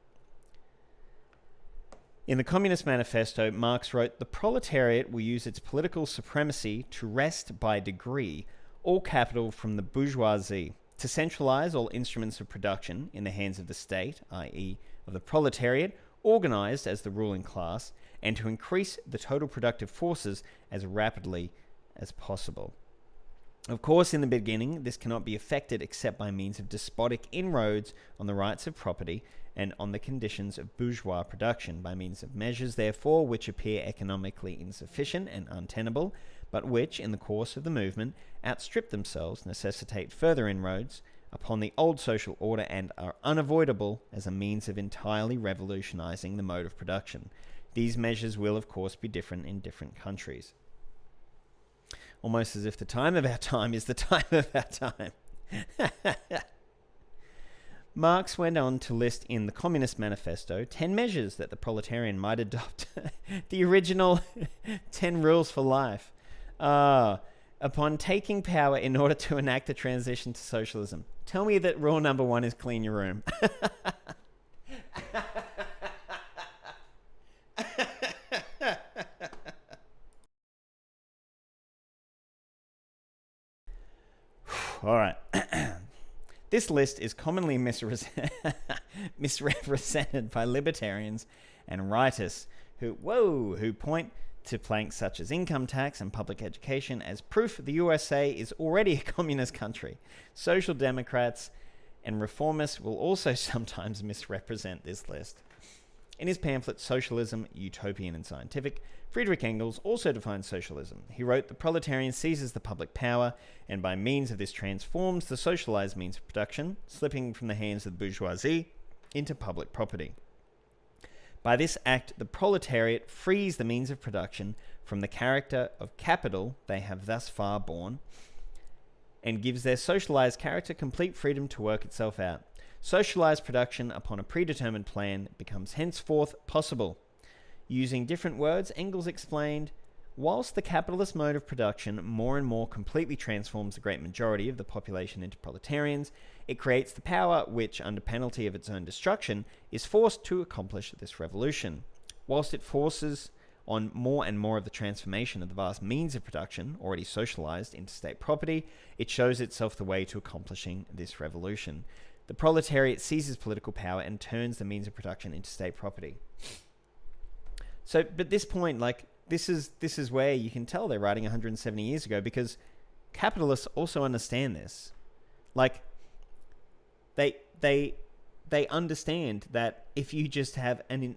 In the Communist Manifesto, Marx wrote, "The proletariat will use its political supremacy to wrest by degree all capital from the bourgeoisie, to centralize all instruments of production in the hands of the state, i.e. of the proletariat, organized as the ruling class, and to increase the total productive forces as rapidly as possible." Of course, in the beginning, this cannot be effected except by means of despotic inroads on the rights of property and on the conditions of bourgeois production, by means of measures, therefore, which appear economically insufficient and untenable, but which, in the course of the movement, outstrip themselves, necessitate further inroads upon the old social order, and are unavoidable as a means of entirely revolutionizing the mode of production. These measures will, of course, be different in different countries. Almost as if the time of our time is the time of our time. Marx went on to list in the Communist Manifesto 10 measures that the proletarian might adopt. The original 10 rules for life. upon taking power in order to enact the transition to socialism. Tell me that rule number 1 is clean your room. All right. This list is commonly misrepresented by libertarians and rightists who point to planks such as income tax and public education as proof the USA is already a communist country. Social democrats and reformists will also sometimes misrepresent this list. In his pamphlet, Socialism, Utopian and Scientific, Friedrich Engels also defined socialism. He wrote, "The proletarian seizes the public power, and by means of this transforms the socialized means of production, slipping from the hands of the bourgeoisie into public property. By this act, the proletariat frees the means of production from the character of capital they have thus far borne, and gives their socialized character complete freedom to work itself out. Socialized production upon a predetermined plan becomes henceforth possible." Using different words, Engels explained, whilst the capitalist mode of production more and more completely transforms the great majority of the population into proletarians, it creates the power which, under penalty of its own destruction, is forced to accomplish this revolution. Whilst it forces on more and more of the transformation of the vast means of production, already socialized, into state property, it shows itself the way to accomplishing this revolution. The proletariat seizes political power and turns the means of production into state property. So, but this point, like, this is where you can tell they're writing 170 years ago, because capitalists also understand this. Like, they understand that if you just have the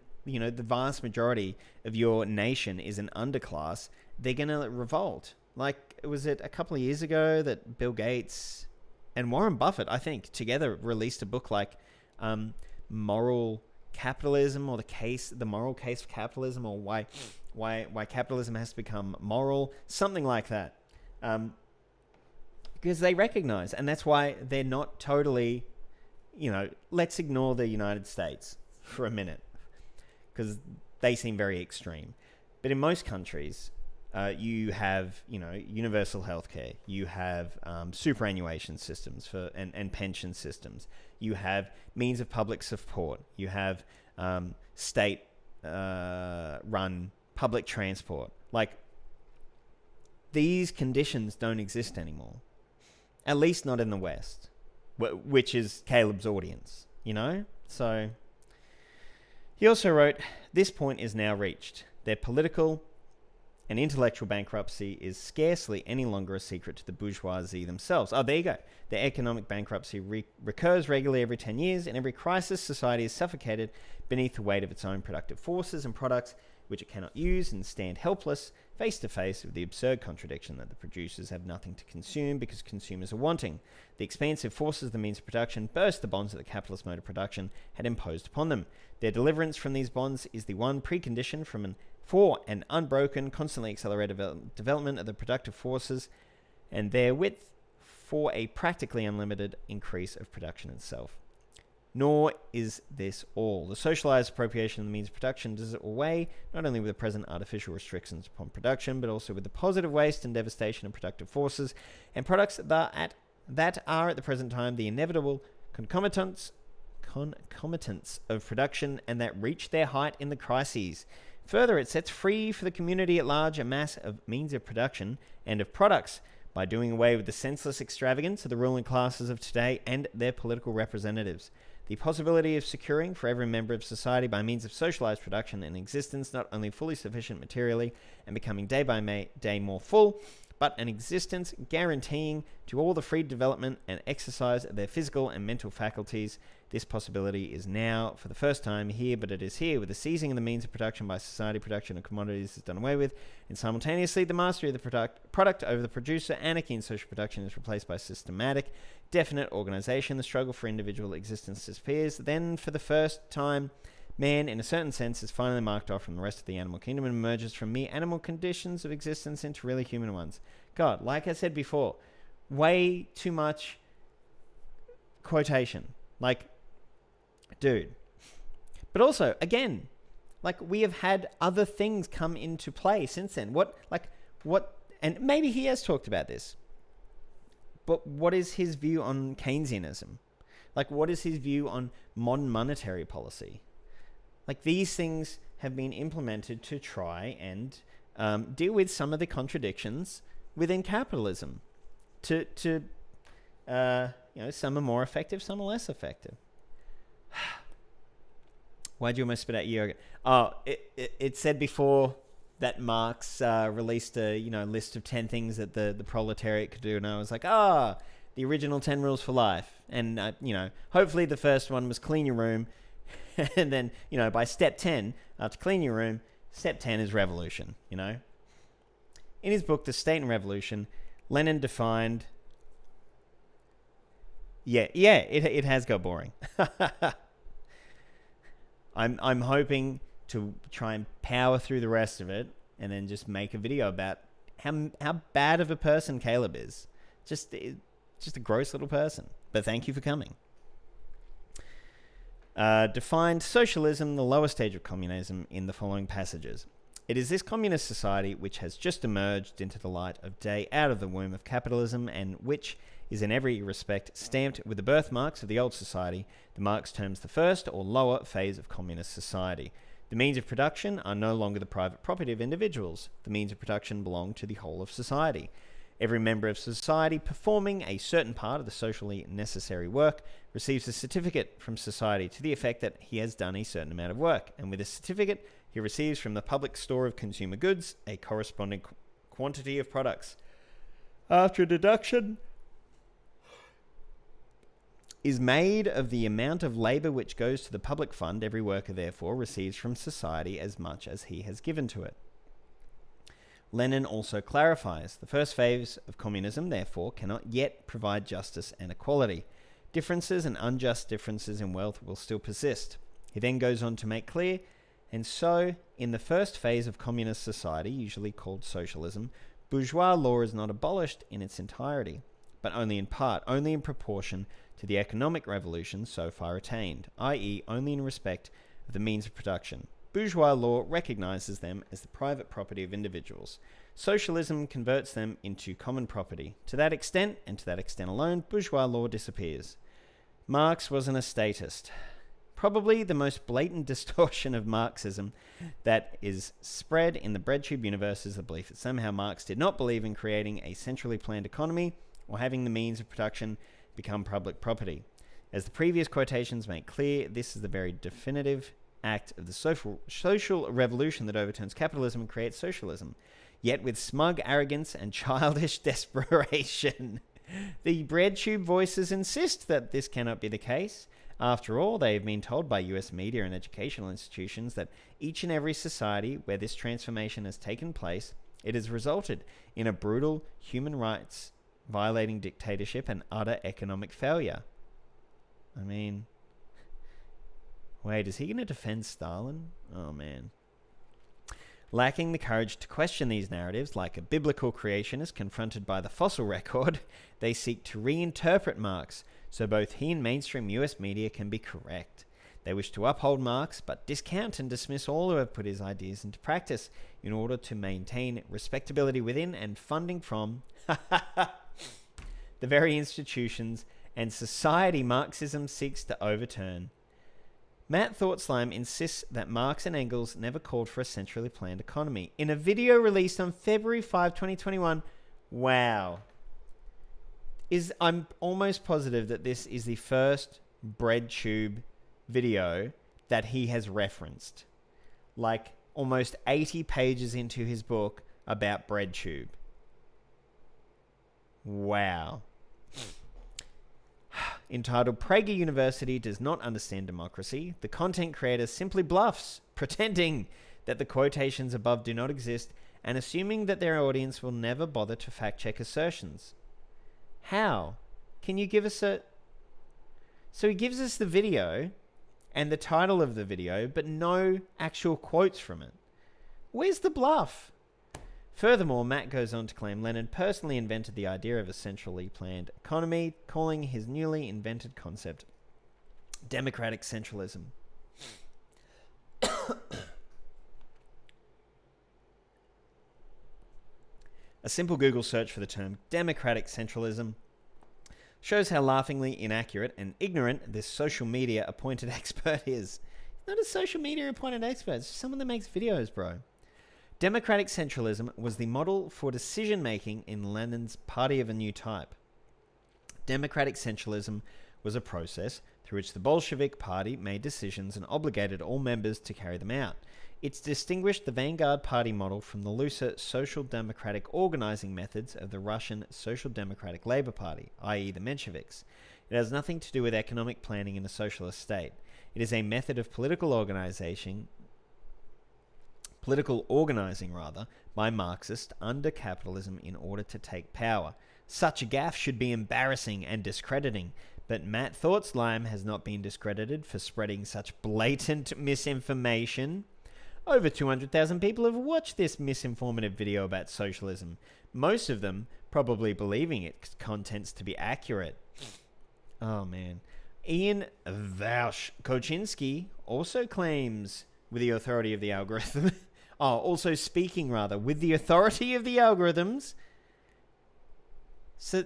vast majority of your nation is an underclass, they're gonna revolt. Like, was it a couple of years ago that Bill Gates and Warren Buffett, I think, together released a book like Moral Capitalism, or the moral case for capitalism, or why capitalism has to become moral, something like that. Because they recognize, and that's why they're not totally, let's ignore the United States for a minute, because they seem very extreme. But in most countries, you have, universal healthcare. You have superannuation systems and pension systems. You have means of public support. You have state-run public transport. Like, these conditions don't exist anymore, at least not in the West, which is Caleb's audience. So he also wrote, "This point is now reached. Their political and intellectual bankruptcy is scarcely any longer a secret to the bourgeoisie themselves." Oh, there you go. Their economic bankruptcy recurs regularly every 10 years. In every crisis, society is suffocated beneath the weight of its own productive forces and products, which it cannot use, and stand helpless, face to face with the absurd contradiction that the producers have nothing to consume because consumers are wanting. The expansive forces of the means of production burst the bonds that the capitalist mode of production had imposed upon them. Their deliverance from these bonds is the one precondition for an unbroken, constantly accelerated development of the productive forces, and therewith for a practically unlimited increase of production itself. Nor is this all. The socialized appropriation of the means of production does away not only with the present artificial restrictions upon production, but also with the positive waste and devastation of productive forces and products that are at the present time the inevitable concomitants of production, and that reach their height in the crises. Further, it sets free for the community at large a mass of means of production and of products by doing away with the senseless extravagance of the ruling classes of today and their political representatives. The possibility of securing for every member of society by means of socialized production an existence not only fully sufficient materially and becoming day by day more full, but an existence guaranteeing to all the free development and exercise of their physical and mental faculties. This possibility is now for the first time here, but it is here with the seizing of the means of production by society. Production of commodities is done away with, and simultaneously the mastery of the product over the producer. Anarchy in social production is replaced by systematic, definite organization. The struggle for individual existence disappears. Then, for the first time, man, in a certain sense, is finally marked off from the rest of the animal kingdom and emerges from mere animal conditions of existence into really human ones. God, like I said before, way too much quotation. Like, dude. But also, again, like, we have had other things come into play since then. What and maybe he has talked about this, but what is his view on Keynesianism? Like, what is his view on modern monetary policy? Like, these things have been implemented to try and deal with some of the contradictions within capitalism. Some are more effective, some are less effective. Why'd you almost spit out yogurt? Oh, it said before that Marx released a list of 10 things that the proletariat could do, and I was like, the original 10 rules for life. And hopefully the first one was clean your room, and then by step 10, after clean your room, step 10 is revolution. In his book The State and Revolution, Lenin defined. It has got boring. I'm hoping to try and power through the rest of it and then just make a video about how bad of a person Caleb is. Just a gross little person. But thank you for coming. Defined socialism, the lower stage of communism, in the following passages. It is this communist society which has just emerged into the light of day out of the womb of capitalism, and which is in every respect stamped with the birthmarks of the old society. The Marx terms the first or lower phase of communist society. The means of production are no longer the private property of individuals. The means of production belong to the whole of society. Every member of society performing a certain part of the socially necessary work receives a certificate from society to the effect that he has done a certain amount of work, and with a certificate he receives from the public store of consumer goods a corresponding quantity of products. After deduction is made of the amount of labour which goes to the public fund, every worker therefore receives from society as much as he has given to it. Lenin also clarifies, the first phase of communism, therefore, cannot yet provide justice and equality. Differences and unjust differences in wealth will still persist. He then goes on to make clear, and so, in the first phase of communist society, usually called socialism, bourgeois law is not abolished in its entirety, but only in part, only in proportion to the economic revolution so far attained, i.e. only in respect of the means of production. Bourgeois law recognizes them as the private property of individuals. Socialism converts them into common property. To that extent, and to that extent alone, bourgeois law disappears. Marx wasn't a statist. Probably the most blatant distortion of Marxism that is spread in the BreadTube universe is the belief that somehow Marx did not believe in creating a centrally planned economy or having the means of production become public property. As the previous quotations make clear, this is the very definitive act of the social revolution that overturns capitalism and creates socialism, yet with smug arrogance and childish desperation. The BreadTube voices insist that this cannot be the case. After all, they have been told by US media and educational institutions that each and every society where this transformation has taken place, it has resulted in a brutal human rights violating dictatorship and utter economic failure. I mean, wait, is he going to defend Stalin? Oh, man. Lacking the courage to question these narratives, like a biblical creationist confronted by the fossil record, they seek to reinterpret Marx so both he and mainstream US media can be correct. They wish to uphold Marx, but discount and dismiss all who have put his ideas into practice in order to maintain respectability within and funding from the very institutions and society Marxism seeks to overturn. Matt Thoughtslime insists that Marx and Engels never called for a centrally planned economy. In a video released on February 5, 2021, wow. I'm almost positive that this is the first BreadTube video that he has referenced. Like almost 80 pages into his book about BreadTube. Wow. Entitled Prager University Does Not Understand Democracy, the content creator simply bluffs, pretending that the quotations above do not exist and assuming that their audience will never bother to fact-check assertions. How? Can you give us a... So he gives us the video and the title of the video, but no actual quotes from it. Where's the bluff? Furthermore, Matt goes on to claim Lenin personally invented the idea of a centrally planned economy, calling his newly invented concept democratic centralism. A simple Google search for the term democratic centralism shows how laughingly inaccurate and ignorant this social media appointed expert is. Not a social media appointed expert, it's someone that makes videos, bro. Democratic centralism was the model for decision-making in Lenin's Party of a New Type. Democratic centralism was a process through which the Bolshevik Party made decisions and obligated all members to carry them out. It's distinguished the Vanguard Party model from the looser social democratic organizing methods of the Russian Social Democratic Labour Party, i.e. the Mensheviks. It has nothing to do with economic planning in a socialist state. It is a method of political organizing by Marxists under capitalism in order to take power. Such a gaffe should be embarrassing and discrediting, but Matt Thoughtslime has not been discredited for spreading such blatant misinformation. Over 200,000 people have watched this misinformative video about socialism, most of them probably believing its contents to be accurate. Oh man. Ian Koczynski also claims with the authority of the algorithm with the authority of the algorithms. So,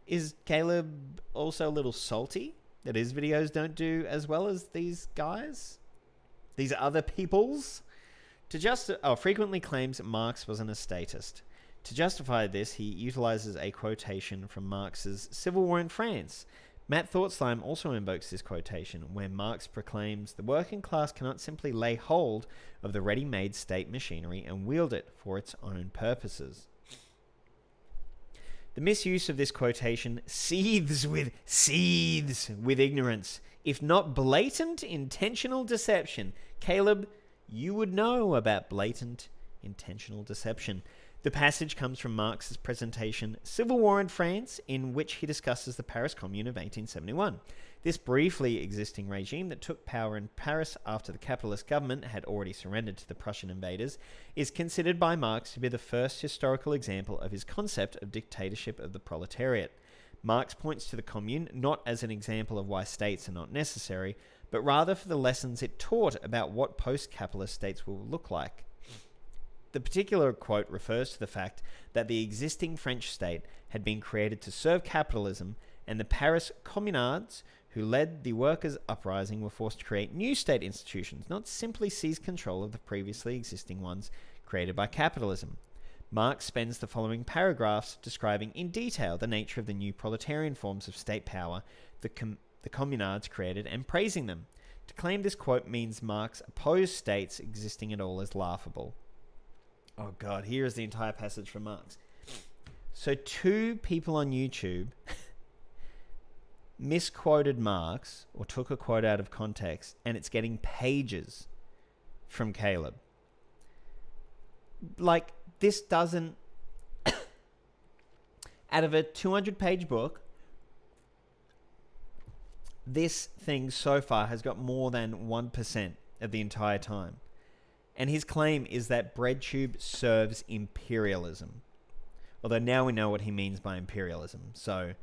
is Caleb also a little salty that his videos don't do as well as these guys? These other peoples? Frequently claims Marx wasn't a statist. To justify this, he utilizes a quotation from Marx's Civil War in France. Matt Thoughtslime also invokes this quotation, where Marx proclaims the working class cannot simply lay hold of the ready-made state machinery and wield it for its own purposes. The misuse of this quotation seethes with ignorance, if not blatant intentional deception. Caleb, you would know about blatant intentional deception. The passage comes from Marx's presentation, Civil War in France, in which he discusses the Paris Commune of 1871. This briefly existing regime that took power in Paris after the capitalist government had already surrendered to the Prussian invaders is considered by Marx to be the first historical example of his concept of dictatorship of the proletariat. Marx points to the Commune not as an example of why states are not necessary, but rather for the lessons it taught about what post-capitalist states will look like. The particular quote refers to the fact that the existing French state had been created to serve capitalism, and the Paris communards who led the workers' uprising were forced to create new state institutions, not simply seize control of the previously existing ones created by capitalism. Marx spends the following paragraphs describing in detail the nature of the new proletarian forms of state power the communards created and praising them. To claim this quote means Marx opposed states existing at all as laughable. Oh god, here is the entire passage from Marx. So 2 people on YouTube misquoted Marx or took a quote out of context, and it's getting pages from Caleb. Like, this doesn't... out of a 200-page book, this thing so far has got more than 1% of the entire time. And his claim is that BreadTube serves imperialism. Although now we know what he means by imperialism. So,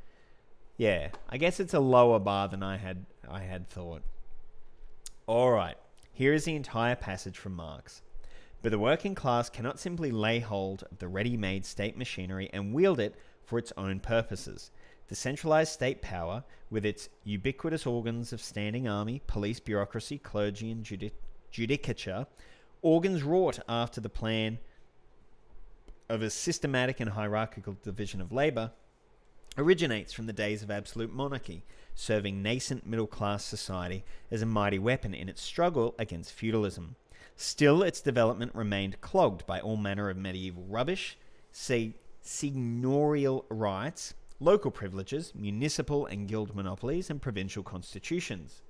yeah, I guess it's a lower bar than I had thought. Alright, here is the entire passage from Marx. But the working class cannot simply lay hold of the ready-made state machinery and wield it for its own purposes. The centralized state power, with its ubiquitous organs of standing army, police, bureaucracy, clergy, and judicature, organs wrought after the plan of a systematic and hierarchical division of labour, originates from the days of absolute monarchy, serving nascent middle-class society as a mighty weapon in its struggle against feudalism. Still, its development remained clogged by all manner of medieval rubbish, seigneurial rights, local privileges, municipal and guild monopolies, and provincial constitutions.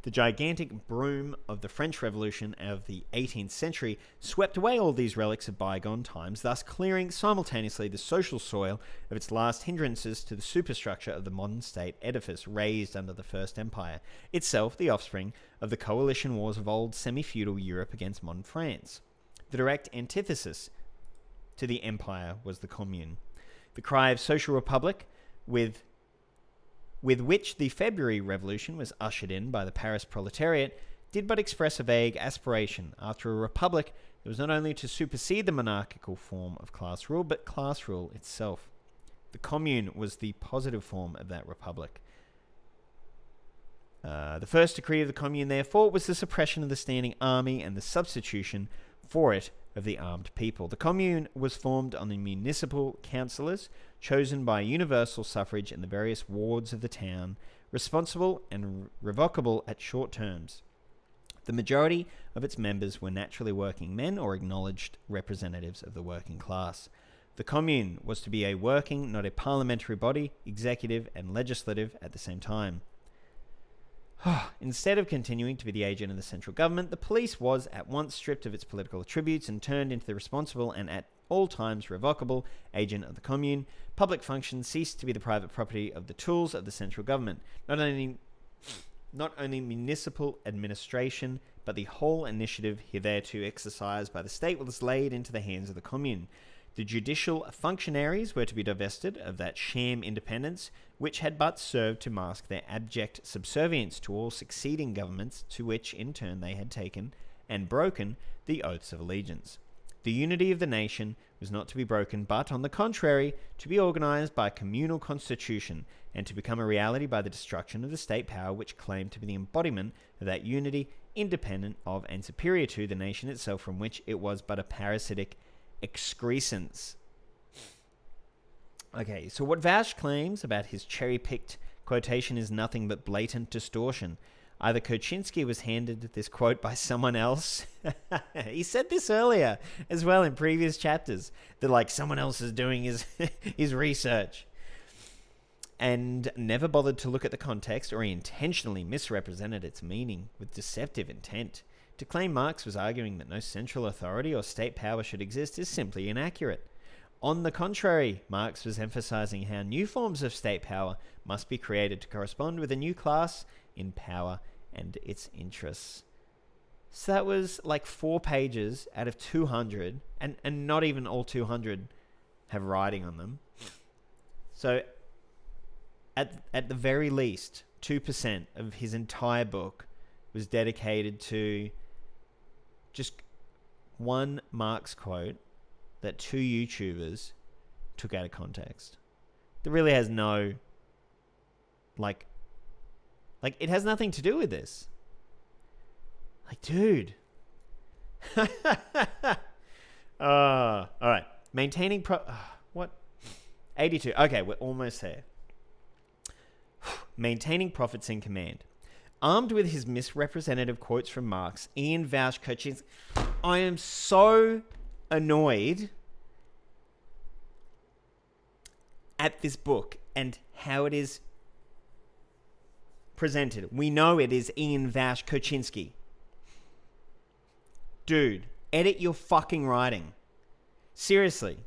The gigantic broom of the French Revolution of the 18th century swept away all these relics of bygone times, thus clearing simultaneously the social soil of its last hindrances to the superstructure of the modern state edifice raised under the First Empire, itself the offspring of the coalition wars of old semi-feudal Europe against modern France. The direct antithesis to the empire was the Commune. The cry of social republic, with which the February Revolution was ushered in by the Paris proletariat, did but express a vague aspiration after a republic It was not only to supersede the monarchical form of class rule, but class rule itself. The commune was the positive form of that republic. The first decree of the commune, therefore, was the suppression of the standing army and the substitution for it of the armed people. The commune was formed on the municipal councillors, chosen by universal suffrage in the various wards of the town, responsible and revocable at short terms. The majority of its members were naturally working men or acknowledged representatives of the working class. The commune was to be a working, not a parliamentary body, executive and legislative at the same time. Instead of continuing to be the agent of the central government, the police was at once stripped of its political attributes and turned into the responsible and at all times revocable agent of the commune. Public functions ceased to be the private property of the tools of the central government. Not only municipal administration, but the whole initiative hitherto exercised by the state was laid into the hands of the commune. The judicial functionaries were to be divested of that sham independence, which had but served to mask their abject subservience to all succeeding governments, to which in turn they had taken and broken the oaths of allegiance. The unity of the nation was not to be broken, but, on the contrary, to be organized by a communal constitution, and to become a reality by the destruction of the state power which claimed to be the embodiment of that unity, independent of and superior to the nation itself, from which it was but a parasitic excrescence. Okay, so what Vash claims about his cherry-picked quotation is nothing but blatant distortion. Either Koczynski was handed this quote by someone else. He said this earlier as well in previous chapters, that like someone else is doing his research, and never bothered to look at the context, or he intentionally misrepresented its meaning with deceptive intent. To claim Marx was arguing that no central authority or state power should exist is simply inaccurate. On the contrary, Marx was emphasizing how new forms of state power must be created to correspond with a new class in power and its interests. So that was like 4 pages out of 200, and not even all 200 have writing on them. So at the very least, 2% of his entire book was dedicated to just one Marx quote that 2 YouTubers took out of context. That really has no, like it has nothing to do with this. Like, dude. All right. Maintaining what? 82. Okay, we're almost there. Maintaining profits in command. Armed with his misrepresentative quotes from Marx, Ian Vaush Koczynski. I am so annoyed at this book and how it is presented. We know it is Ian Vaush Koczynski. Dude, edit your fucking writing. Seriously.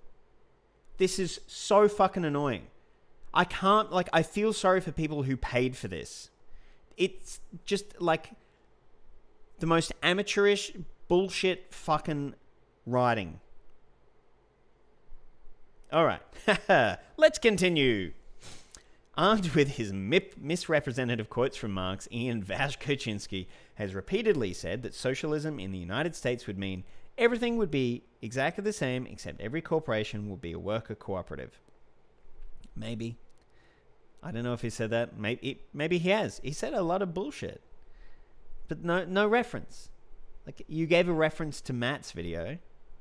This is so fucking annoying. I can't, I feel sorry for people who paid for this. It's just like the most amateurish bullshit fucking writing. All right. Let's continue. Armed with his misrepresentative quotes from Marx, Ian Vaush Koczynski has repeatedly said that socialism in the United States would mean everything would be exactly the same, except every corporation would be a worker cooperative. Maybe. I don't know if he said that. Maybe he has. He said a lot of bullshit. But no reference. Like, you gave a reference to Matt's video.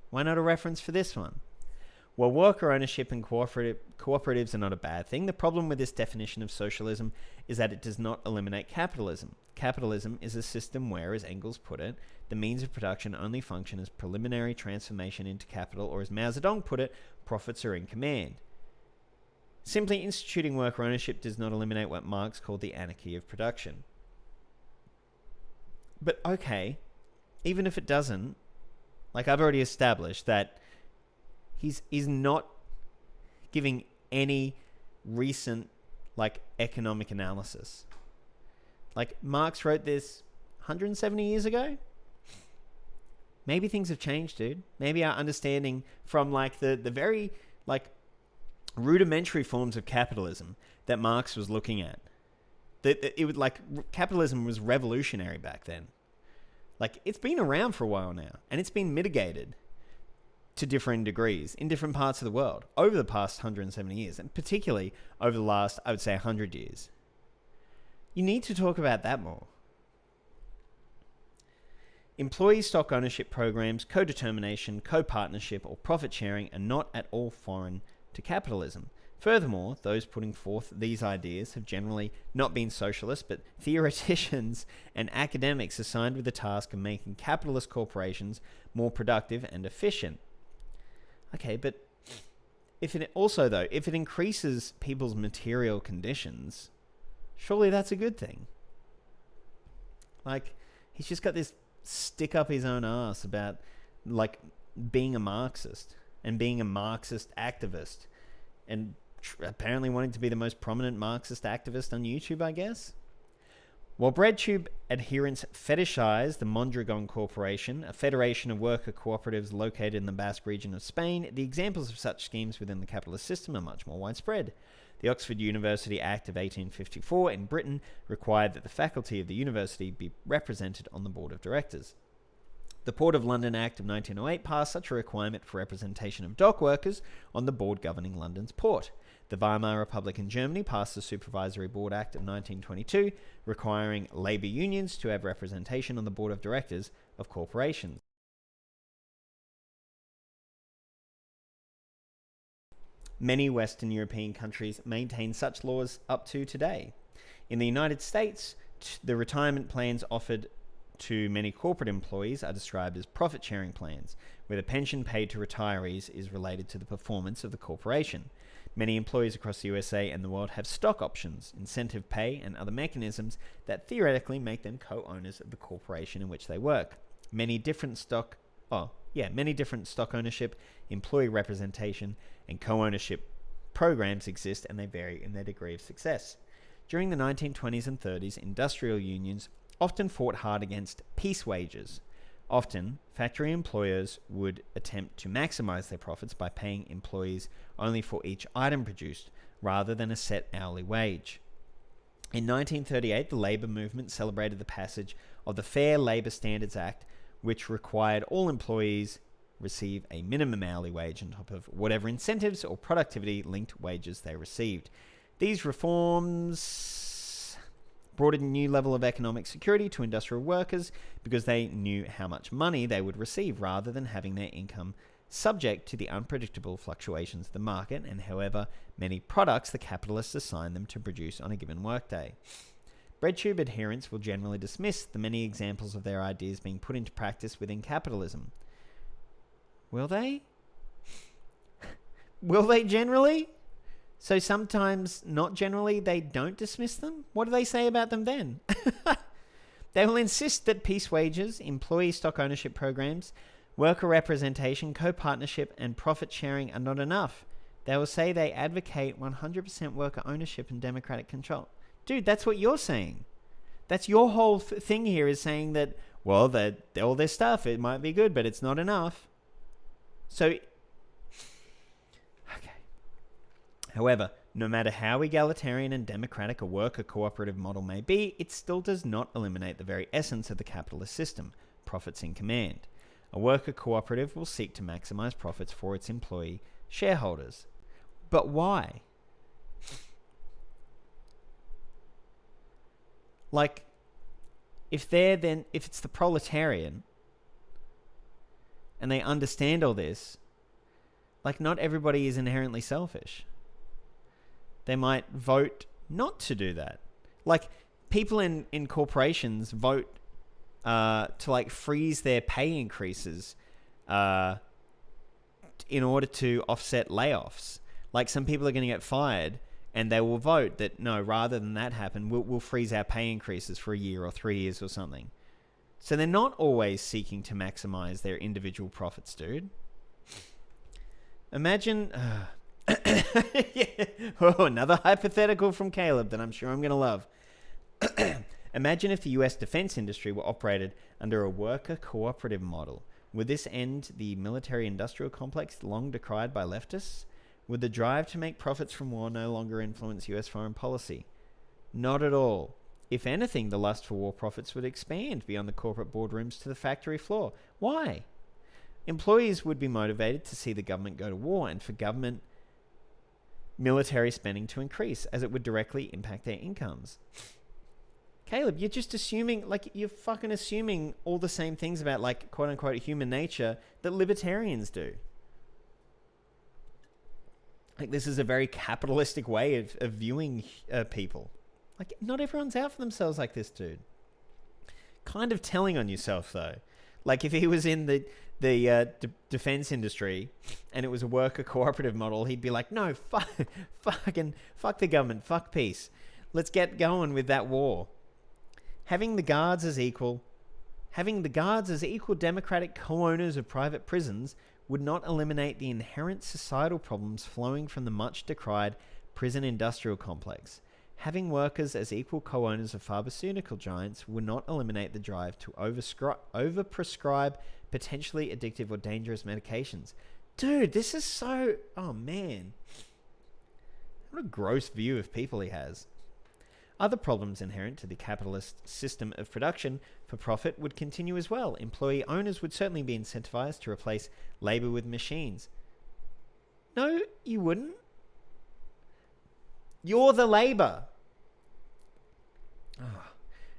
Why not a reference for this one? Well, worker ownership and cooperatives are not a bad thing. The problem with this definition of socialism is that it does not eliminate capitalism. Capitalism is a system where, as Engels put it, the means of production only function as preliminary transformation into capital, or as Mao Zedong put it, profits are in command. Simply instituting worker ownership does not eliminate what Marx called the anarchy of production. But okay, even if it doesn't, like I've already established that he's not giving any recent economic analysis. Like, Marx wrote this 170 years ago. Maybe things have changed, dude. Maybe our understanding from the very rudimentary forms of capitalism that Marx was looking at, that it would capitalism was revolutionary back then. Like, it's been around for a while now, and it's been mitigated to differing degrees in different parts of the world over the past 170 years, and particularly over the last, I would say, 100 years. You need to talk about that more. Employee stock ownership programs, co-determination, co-partnership, or profit sharing are not at all foreign to capitalism. Furthermore, those putting forth these ideas have generally not been socialists, but theoreticians and academics assigned with the task of making capitalist corporations more productive and efficient. Okay, but if it increases people's material conditions, surely that's a good thing. Like, he's just got this stick up his own ass about, like, being a Marxist and being a Marxist activist, and apparently wanting to be the most prominent Marxist activist on YouTube, I guess. While BreadTube adherents fetishize the Mondragon Corporation, a federation of worker cooperatives located in the Basque region of Spain, the examples of such schemes within the capitalist system are much more widespread. The Oxford University Act of 1854 in Britain required that the faculty of the university be represented on the board of directors. The Port of London Act of 1908 passed such a requirement for representation of dock workers on the board governing London's port. The Weimar Republic in Germany passed the Supervisory Board Act of 1922, requiring labour unions to have representation on the board of directors of corporations. Many Western European countries maintain such laws up to today. In the United States, the retirement plans offered to many corporate employees are described as profit-sharing plans, where the pension paid to retirees is related to the performance of the corporation. Many employees across the USA and the world have stock options, incentive pay, and other mechanisms that theoretically make them co-owners of the corporation in which they work. Many different stock ownership, employee representation, and co-ownership programs exist, and they vary in their degree of success. During the 1920s and 30s, industrial unions often fought hard against piece wages. Often, factory employers would attempt to maximize their profits by paying employees only for each item produced, rather than a set hourly wage. In 1938, the labor movement celebrated the passage of the Fair Labor Standards Act, which required all employees receive a minimum hourly wage on top of whatever incentives or productivity-linked wages they received. These reforms brought a new level of economic security to industrial workers because they knew how much money they would receive rather than having their income subject to the unpredictable fluctuations of the market and however many products the capitalists assign them to produce on a given workday. BreadTube adherents will generally dismiss the many examples of their ideas being put into practice within capitalism. Will they? Will they generally? So sometimes, not generally, they don't dismiss them? What do they say about them then? They will insist that piece wages, employee stock ownership programs, worker representation, co-partnership, and profit sharing are not enough. They will say they advocate 100% worker ownership and democratic control. Dude, that's what you're saying. That's your whole thing here, is saying that, well, all their stuff, it might be good, but it's not enough. So, okay. However, no matter how egalitarian and democratic a worker cooperative model may be, it still does not eliminate the very essence of the capitalist system, profits in command. A worker cooperative will seek to maximize profits for its employee shareholders. But why? Like, if it's the proletarian and they understand all this, like, not everybody is inherently selfish. They might vote not to do that. Like, people in corporations vote to, like, freeze their pay increases in order to offset layoffs. Like, some people are going to get fired, and they will vote that, no, rather than that happen, we'll freeze our pay increases for a year or 3 years or something. So they're not always seeking to maximize their individual profits, dude. Imagine... yeah. Oh, another hypothetical from Caleb that I'm sure I'm going to love. Imagine if the US defense industry were operated under a worker cooperative model. Would this end the military-industrial complex long decried by leftists? Would the drive to make profits from war no longer influence US foreign policy? Not at all. If anything, the lust for war profits would expand beyond the corporate boardrooms to the factory floor. Why? Employees would be motivated to see the government go to war and for government military spending to increase, as it would directly impact their incomes. Caleb, you're just assuming, like, you're fucking assuming all the same things about, like, quote-unquote human nature that libertarians do. Like, this is a very capitalistic way of viewing people. Like, not everyone's out for themselves like this, dude. Kind of telling on yourself, though. Like, if he was in the defense industry and it was a worker cooperative model, he'd be like, no, fuck the government, fuck peace. Let's get going with that war. Having the guards as equal democratic co-owners of private prisons would not eliminate the inherent societal problems flowing from the much decried prison industrial complex. Having workers as equal co-owners of pharmaceutical giants would not eliminate the drive to overprescribe potentially addictive or dangerous medications. Dude, this is so... Oh, man. What a gross view of people he has. Other problems inherent to the capitalist system of production for profit would continue as well. Employee owners would certainly be incentivized to replace labor with machines. No, you wouldn't. You're the labor. Oh.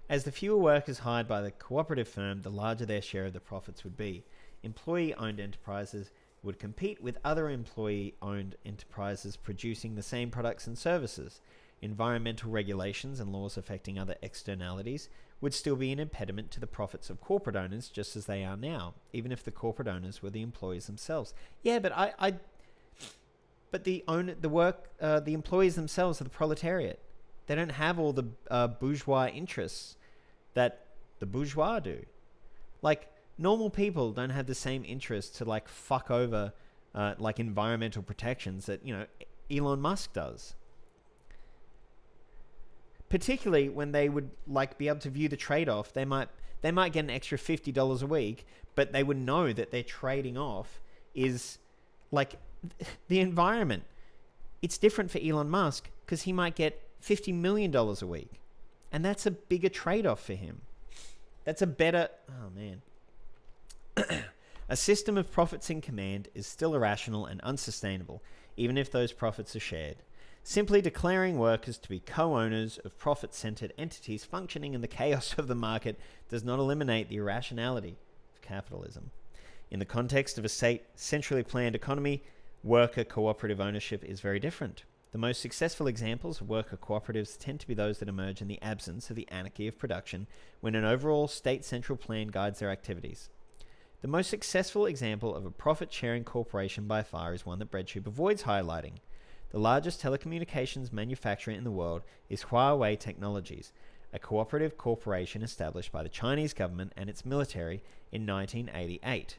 As the fewer workers hired by the cooperative firm, the larger their share of the profits would be. Employee-owned enterprises would compete with other employee-owned enterprises producing the same products and services. Environmental regulations and laws affecting other externalities would still be an impediment to the profits of corporate owners, just as they are now, even if the corporate owners were the employees themselves. Yeah, but the employees themselves are the proletariat. They don't have all the bourgeois interests that the bourgeois do. Like, normal people don't have the same interest to, like, fuck over like environmental protections that, you know, Elon Musk does. Particularly when they would, like, be able to view the trade-off. They might get an extra $50 a week, but they would know that their trading off is, like, the environment. It's different for Elon Musk because he might get $50 million a week. And that's a bigger trade-off for him. That's a better... Oh, man. A system of profits in command is still irrational and unsustainable, even if those profits are shared. Simply declaring workers to be co-owners of profit-centered entities functioning in the chaos of the market does not eliminate the irrationality of capitalism. In the context of a centrally planned economy, worker cooperative ownership is very different. The most successful examples of worker cooperatives tend to be those that emerge in the absence of the anarchy of production, when an overall state central plan guides their activities. The most successful example of a profit-sharing corporation by far is one that BreadTube avoids highlighting. The largest telecommunications manufacturer in the world is Huawei Technologies, a cooperative corporation established by the Chinese government and its military in 1988.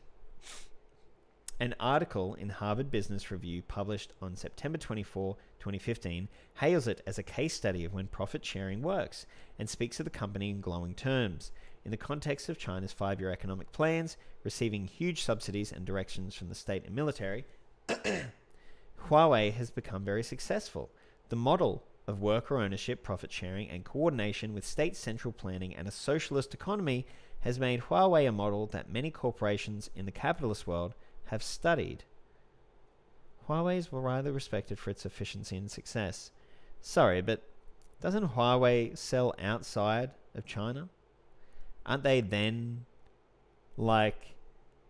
An article in Harvard Business Review published on September 24, 2015, hails it as a case study of when profit sharing works and speaks of the company in glowing terms. In the context of China's 5-year economic plans, receiving huge subsidies and directions from the state and military, Huawei has become very successful. The model of worker ownership, profit sharing, and coordination with state central planning and a socialist economy has made Huawei a model that many corporations in the capitalist world have studied. Huawei is widely respected for its efficiency and success. Sorry, but doesn't Huawei sell outside of China? Aren't they then, like,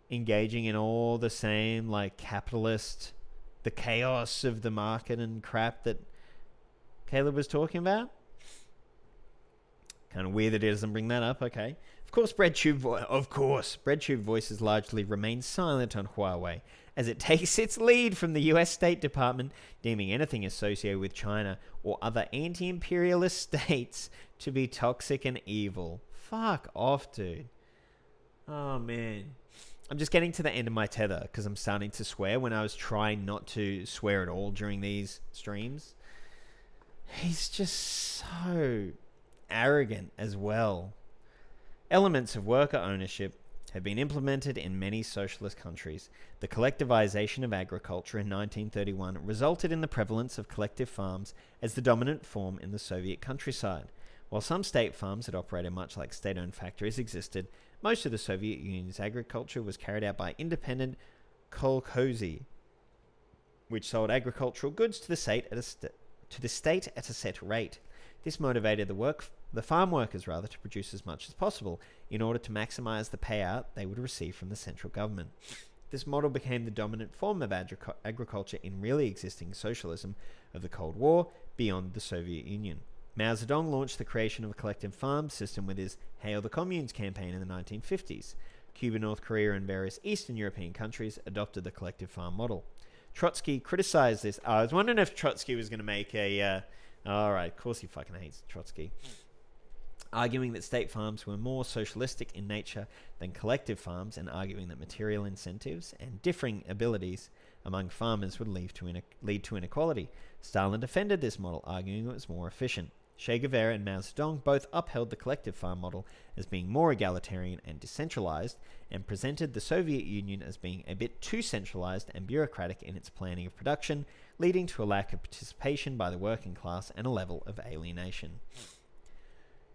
engaging in all the same, like, capitalist, the chaos of the market and crap that Caleb was talking about? Kind of weird that he doesn't bring that up. Okay. Of course, BreadTube voices largely remain silent on Huawei, as it takes its lead from the US State Department, deeming anything associated with China or other anti-imperialist states to be toxic and evil. Fuck off, dude. Oh, man. I'm just getting to the end of my tether because I'm starting to swear when I was trying not to swear at all during these streams. He's just so arrogant as well. Elements of worker ownership have been implemented in many socialist countries. The collectivization of agriculture in 1931 resulted in the prevalence of collective farms as the dominant form in the Soviet countryside. While some state farms that operated much like state-owned factories existed, most of the Soviet Union's agriculture was carried out by independent kolkhozy, which sold agricultural goods to the state at a set rate. This motivated the farm workers to produce as much as possible in order to maximize the payout they would receive from the central government. This model became the dominant form of agriculture in really existing socialism of the Cold War beyond the Soviet Union. Mao Zedong launched the creation of a collective farm system with his Hail the Communes campaign in the 1950s. Cuba, North Korea, and various Eastern European countries adopted the collective farm model. Trotsky criticized this. I was wondering if Trotsky was going to make a... Alright, of course he fucking hates Trotsky. Arguing that state farms were more socialistic in nature than collective farms, and arguing that material incentives and differing abilities among farmers would lead to inequality. Stalin defended this model, arguing it was more efficient. Che Guevara and Mao Zedong both upheld the collective farm model as being more egalitarian and decentralized, and presented the Soviet Union as being a bit too centralized and bureaucratic in its planning of production, leading to a lack of participation by the working class and a level of alienation.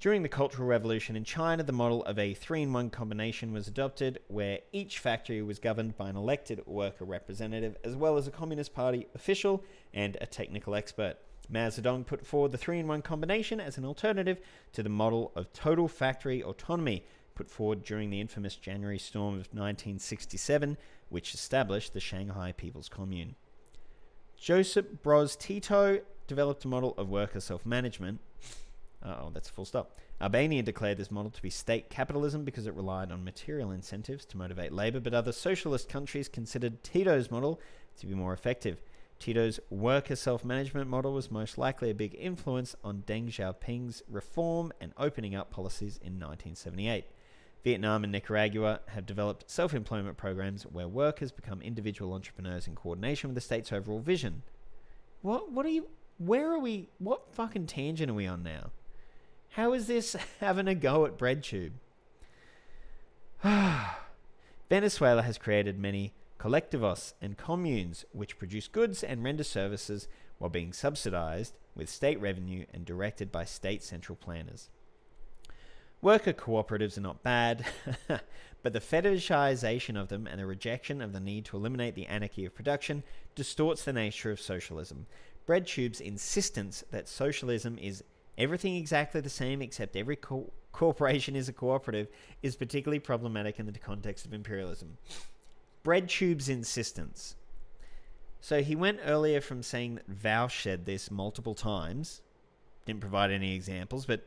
During the Cultural Revolution in China, the model of a 3-in-1 combination was adopted, where each factory was governed by an elected worker representative, as well as a Communist Party official and a technical expert. Mao Zedong put forward the 3-in-1 combination as an alternative to the model of total factory autonomy put forward during the infamous January storm of 1967, which established the Shanghai People's Commune. Joseph Broz Tito developed a model of worker self-management. That's a full stop. Albania declared this model to be state capitalism because it relied on material incentives to motivate labor, but other socialist countries considered Tito's model to be more effective. Tito's worker self-management model was most likely a big influence on Deng Xiaoping's reform and opening up policies in 1978. Vietnam and Nicaragua have developed self-employment programs where workers become individual entrepreneurs in coordination with the state's overall vision. What fucking tangent are we on now? How is this having a go at BreadTube? Venezuela has created many collectivos and communes which produce goods and render services while being subsidized with state revenue and directed by state central planners. Worker cooperatives are not bad, but the fetishization of them and the rejection of the need to eliminate the anarchy of production distorts the nature of socialism. BreadTube's insistence that socialism is everything exactly the same except every corporation is a cooperative is particularly problematic in the context of imperialism. BreadTube's insistence. So he went earlier from saying that Vaush said this multiple times, didn't provide any examples, but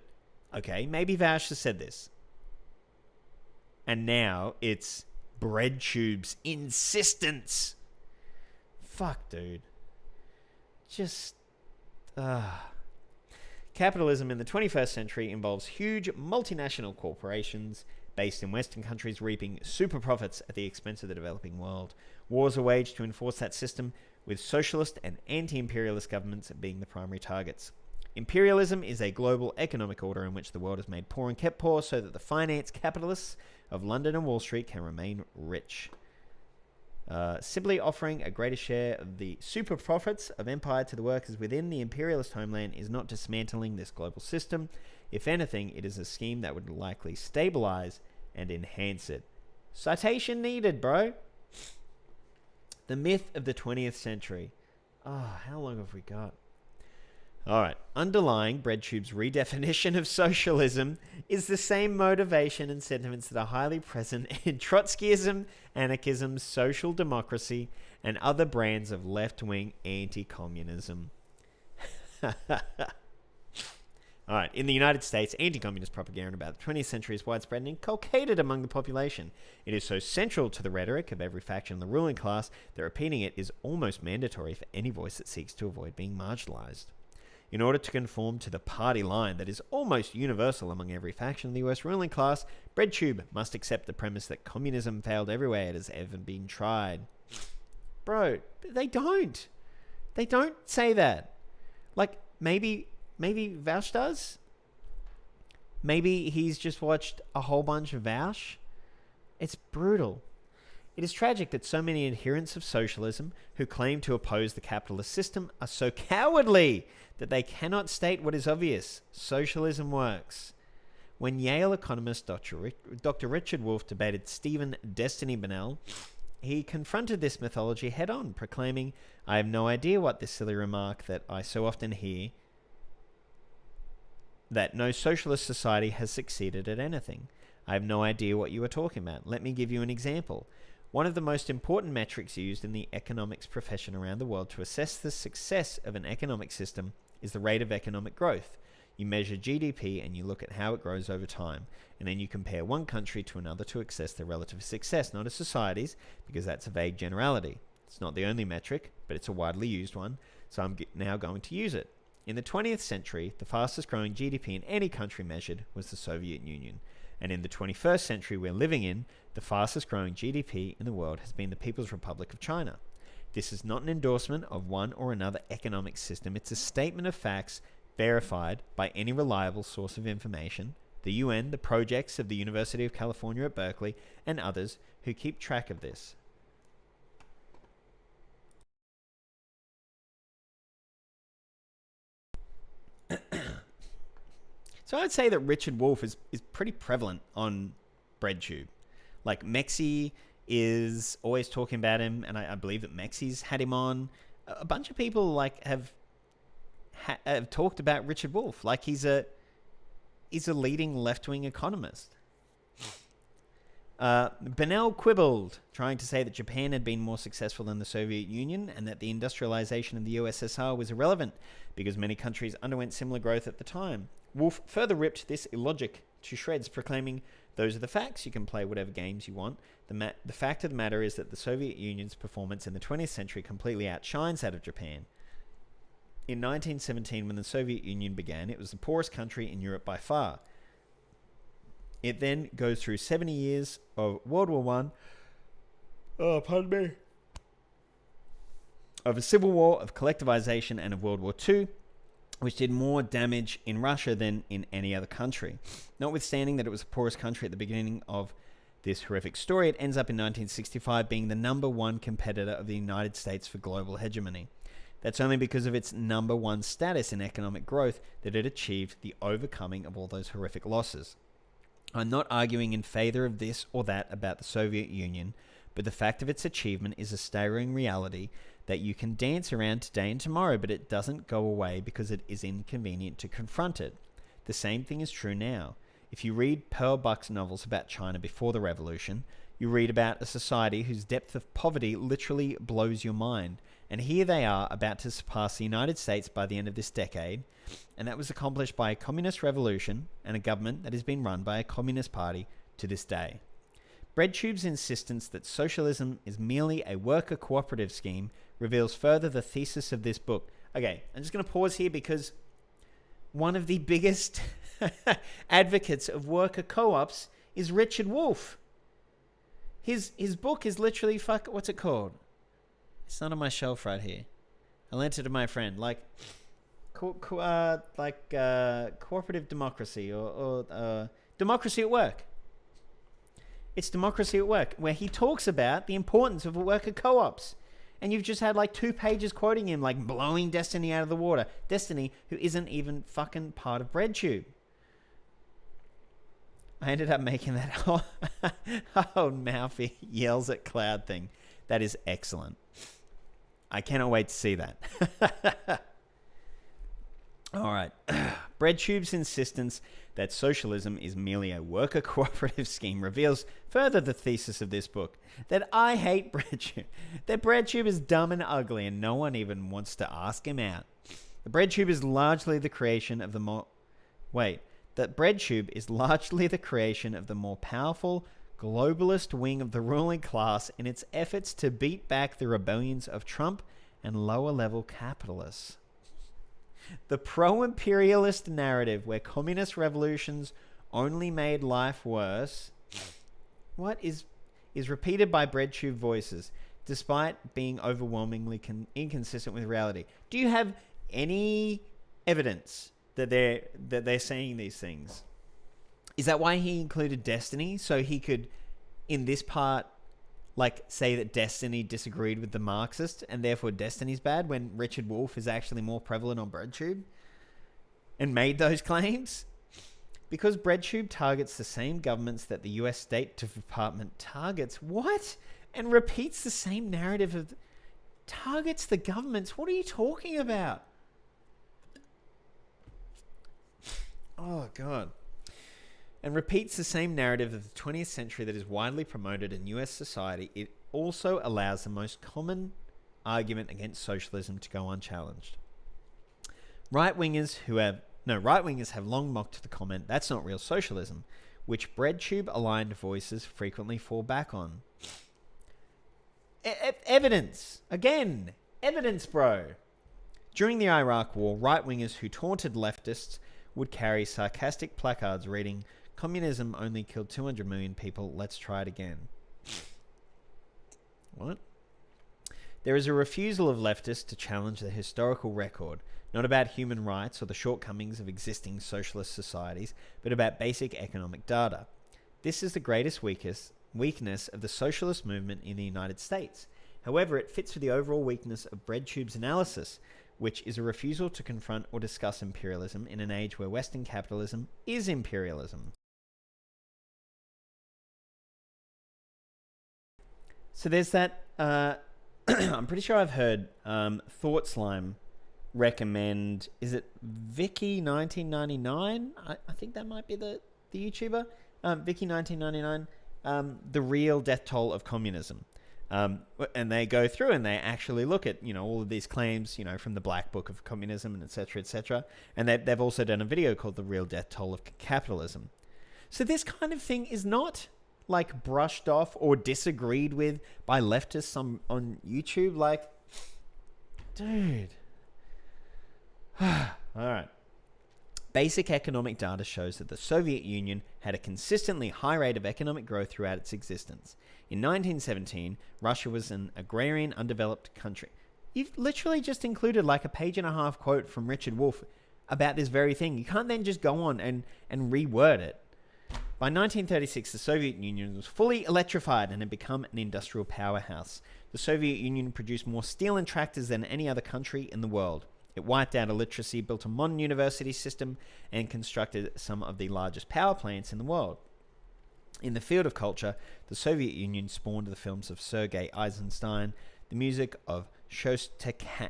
okay, maybe Vaush has said this. And now it's BreadTube's insistence. Fuck, dude. Capitalism in the 21st century involves huge multinational corporations based in Western countries reaping super profits at the expense of the developing world. Wars are waged to enforce that system, with socialist and anti-imperialist governments being the primary targets. Imperialism is a global economic order in which the world is made poor and kept poor so that the finance capitalists of London and Wall Street can remain rich. Simply offering a greater share of the super profits of empire to the workers within the imperialist homeland is not dismantling this global system. If anything, it is a scheme that would likely stabilize and enhance it. Citation needed, bro. The myth of the 20th century. How long have we got? Alright, underlying BreadTube's redefinition of socialism is the same motivation and sentiments that are highly present in Trotskyism, anarchism, social democracy, and other brands of left-wing anti-communism. Alright, in the United States, anti-communist propaganda about the 20th century is widespread and inculcated among the population. It is so central to the rhetoric of every faction in the ruling class that repeating it is almost mandatory for any voice that seeks to avoid being marginalized. In order to conform to the party line that is almost universal among every faction of the US ruling class, BreadTube must accept the premise that communism failed everywhere it has ever been tried. Bro, they don't. They don't say that. Like, maybe Vaush does? Maybe he's just watched a whole bunch of Vaush? It's brutal. It is tragic that so many adherents of socialism who claim to oppose the capitalist system are so cowardly that they cannot state what is obvious. Socialism works. When Yale economist Dr. Richard Wolff debated Stephen Destiny Bennell, he confronted this mythology head-on, proclaiming, "I have no idea what this silly remark that I so often hear, that no socialist society has succeeded at anything. I have no idea what you are talking about. Let me give you an example. One of the most important metrics used in the economics profession around the world to assess the success of an economic system is the rate of economic growth. You measure GDP and you look at how it grows over time, and then you compare one country to another to assess their relative success, not a society's, because that's a vague generality. It's not the only metric, but it's a widely used one, so I'm now going to use it. In the 20th century, the fastest growing GDP in any country measured was the Soviet Union. And in the 21st century we're living in, the fastest growing GDP in the world has been the People's Republic of China. This is not an endorsement of one or another economic system. It's a statement of facts verified by any reliable source of information, the UN, the projects of the University of California at Berkeley, and others who keep track of this. So I'd say that Richard Wolff is pretty prevalent on BreadTube. Like, Mexi is always talking about him, and I believe that Mexi's had him on. A bunch of people have talked about Richard Wolff. Like, he's a leading left-wing economist. Bennell quibbled, trying to say that Japan had been more successful than the Soviet Union and that the industrialization of the USSR was irrelevant because many countries underwent similar growth at the time. Wolff further ripped this illogic to shreds, proclaiming, "Those are the facts. You can play whatever games you want. The fact of the matter is that the Soviet Union's performance in the 20th century completely outshines that of Japan. In 1917, when the Soviet Union began, it was the poorest country in Europe by far. It then goes through 70 years of World War One. Of a civil war, of collectivization, and of World War II, which did more damage in Russia than in any other country. Notwithstanding that it was the poorest country at the beginning of this horrific story, it ends up in 1965 being the number one competitor of the United States for global hegemony. That's only because of its number one status in economic growth that it achieved the overcoming of all those horrific losses. I'm not arguing in favor of this or that about the Soviet Union, but the fact of its achievement is a staggering reality that you can dance around today and tomorrow, but it doesn't go away because it is inconvenient to confront it. The same thing is true now. If you read Pearl Buck's novels about China before the revolution, you read about a society whose depth of poverty literally blows your mind. And here they are about to surpass the United States by the end of this decade, and that was accomplished by a communist revolution and a government that has been run by a communist party to this day. BreadTube's insistence that socialism is merely a worker cooperative scheme reveals further the thesis of this book. Okay, I'm just going to pause here because one of the biggest advocates of worker co-ops is Richard Wolff. His book is literally what's it called? It's not on my shelf right here. I lent it to my friend. Cooperative democracy or democracy at work. It's Democracy at Work, where he talks about the importance of worker co-ops. And you've just had 2 pages quoting him, blowing Destiny out of the water. Destiny, who isn't even fucking part of BreadTube. I ended up making that old mouthy yells at cloud thing. That is excellent. I cannot wait to see that. All right. BreadTube's insistence that socialism is merely a worker cooperative scheme reveals further the thesis of this book, that I hate BreadTube, that BreadTube is dumb and ugly and no one even wants to ask him out. The BreadTube is largely the creation of the more powerful globalist wing of the ruling class in its efforts to beat back the rebellions of Trump and lower-level capitalists. The pro-imperialist narrative where communist revolutions only made life worse is repeated by BreadTube voices, despite being overwhelmingly inconsistent with reality. Do you have any evidence that they're saying these things? Is that why he included Destiny? So he could, in this part, like say that Destiny disagreed with the Marxist and therefore Destiny's bad when Richard Wolff is actually more prevalent on BreadTube and made those claims? Because BreadTube targets the same governments that the US State Department targets. What? And repeats the same narrative of... targets the governments? What are you talking about? Oh, God. And repeats the same narrative of the 20th century that is widely promoted in US society. It also allows the most common argument against socialism to go unchallenged. Right-wingers have long mocked the comment, "That's not real socialism," which BreadTube-aligned voices frequently fall back on. Evidence! Again! Evidence, bro! During the Iraq War, right-wingers who taunted leftists would carry sarcastic placards reading, "Communism only killed 200 million people, let's try it again." What? There is a refusal of leftists to challenge the historical record, not about human rights or the shortcomings of existing socialist societies, but about basic economic data. This is the greatest weakness of the socialist movement in the United States. However, it fits with the overall weakness of BreadTube's analysis, which is a refusal to confront or discuss imperialism in an age where Western capitalism is imperialism. So there's that... I'm pretty sure I've heard Thought Slime recommend... Is it Vicky1999? I think that might be the YouTuber. Vicky1999. The Real Death Toll of Communism. And they go through and they actually look at, all of these claims, from the Black Book of Communism and et cetera, et cetera. And they've also done a video called The Real Death Toll of Capitalism. So this kind of thing is not like brushed off or disagreed with by leftists on YouTube. Like, dude. All right. Basic economic data shows that the Soviet Union had a consistently high rate of economic growth throughout its existence. In 1917, Russia was an agrarian, undeveloped country. You've literally just included like a page-and-a-half quote from Richard Wolff about this very thing. You can't then just go on and reword it. By 1936, the Soviet Union was fully electrified and had become an industrial powerhouse. The Soviet Union produced more steel and tractors than any other country in the world. It wiped out illiteracy, built a modern university system, and constructed some of the largest power plants in the world. In the field of culture, the Soviet Union spawned the films of Sergei Eisenstein, the music of Shostakovich,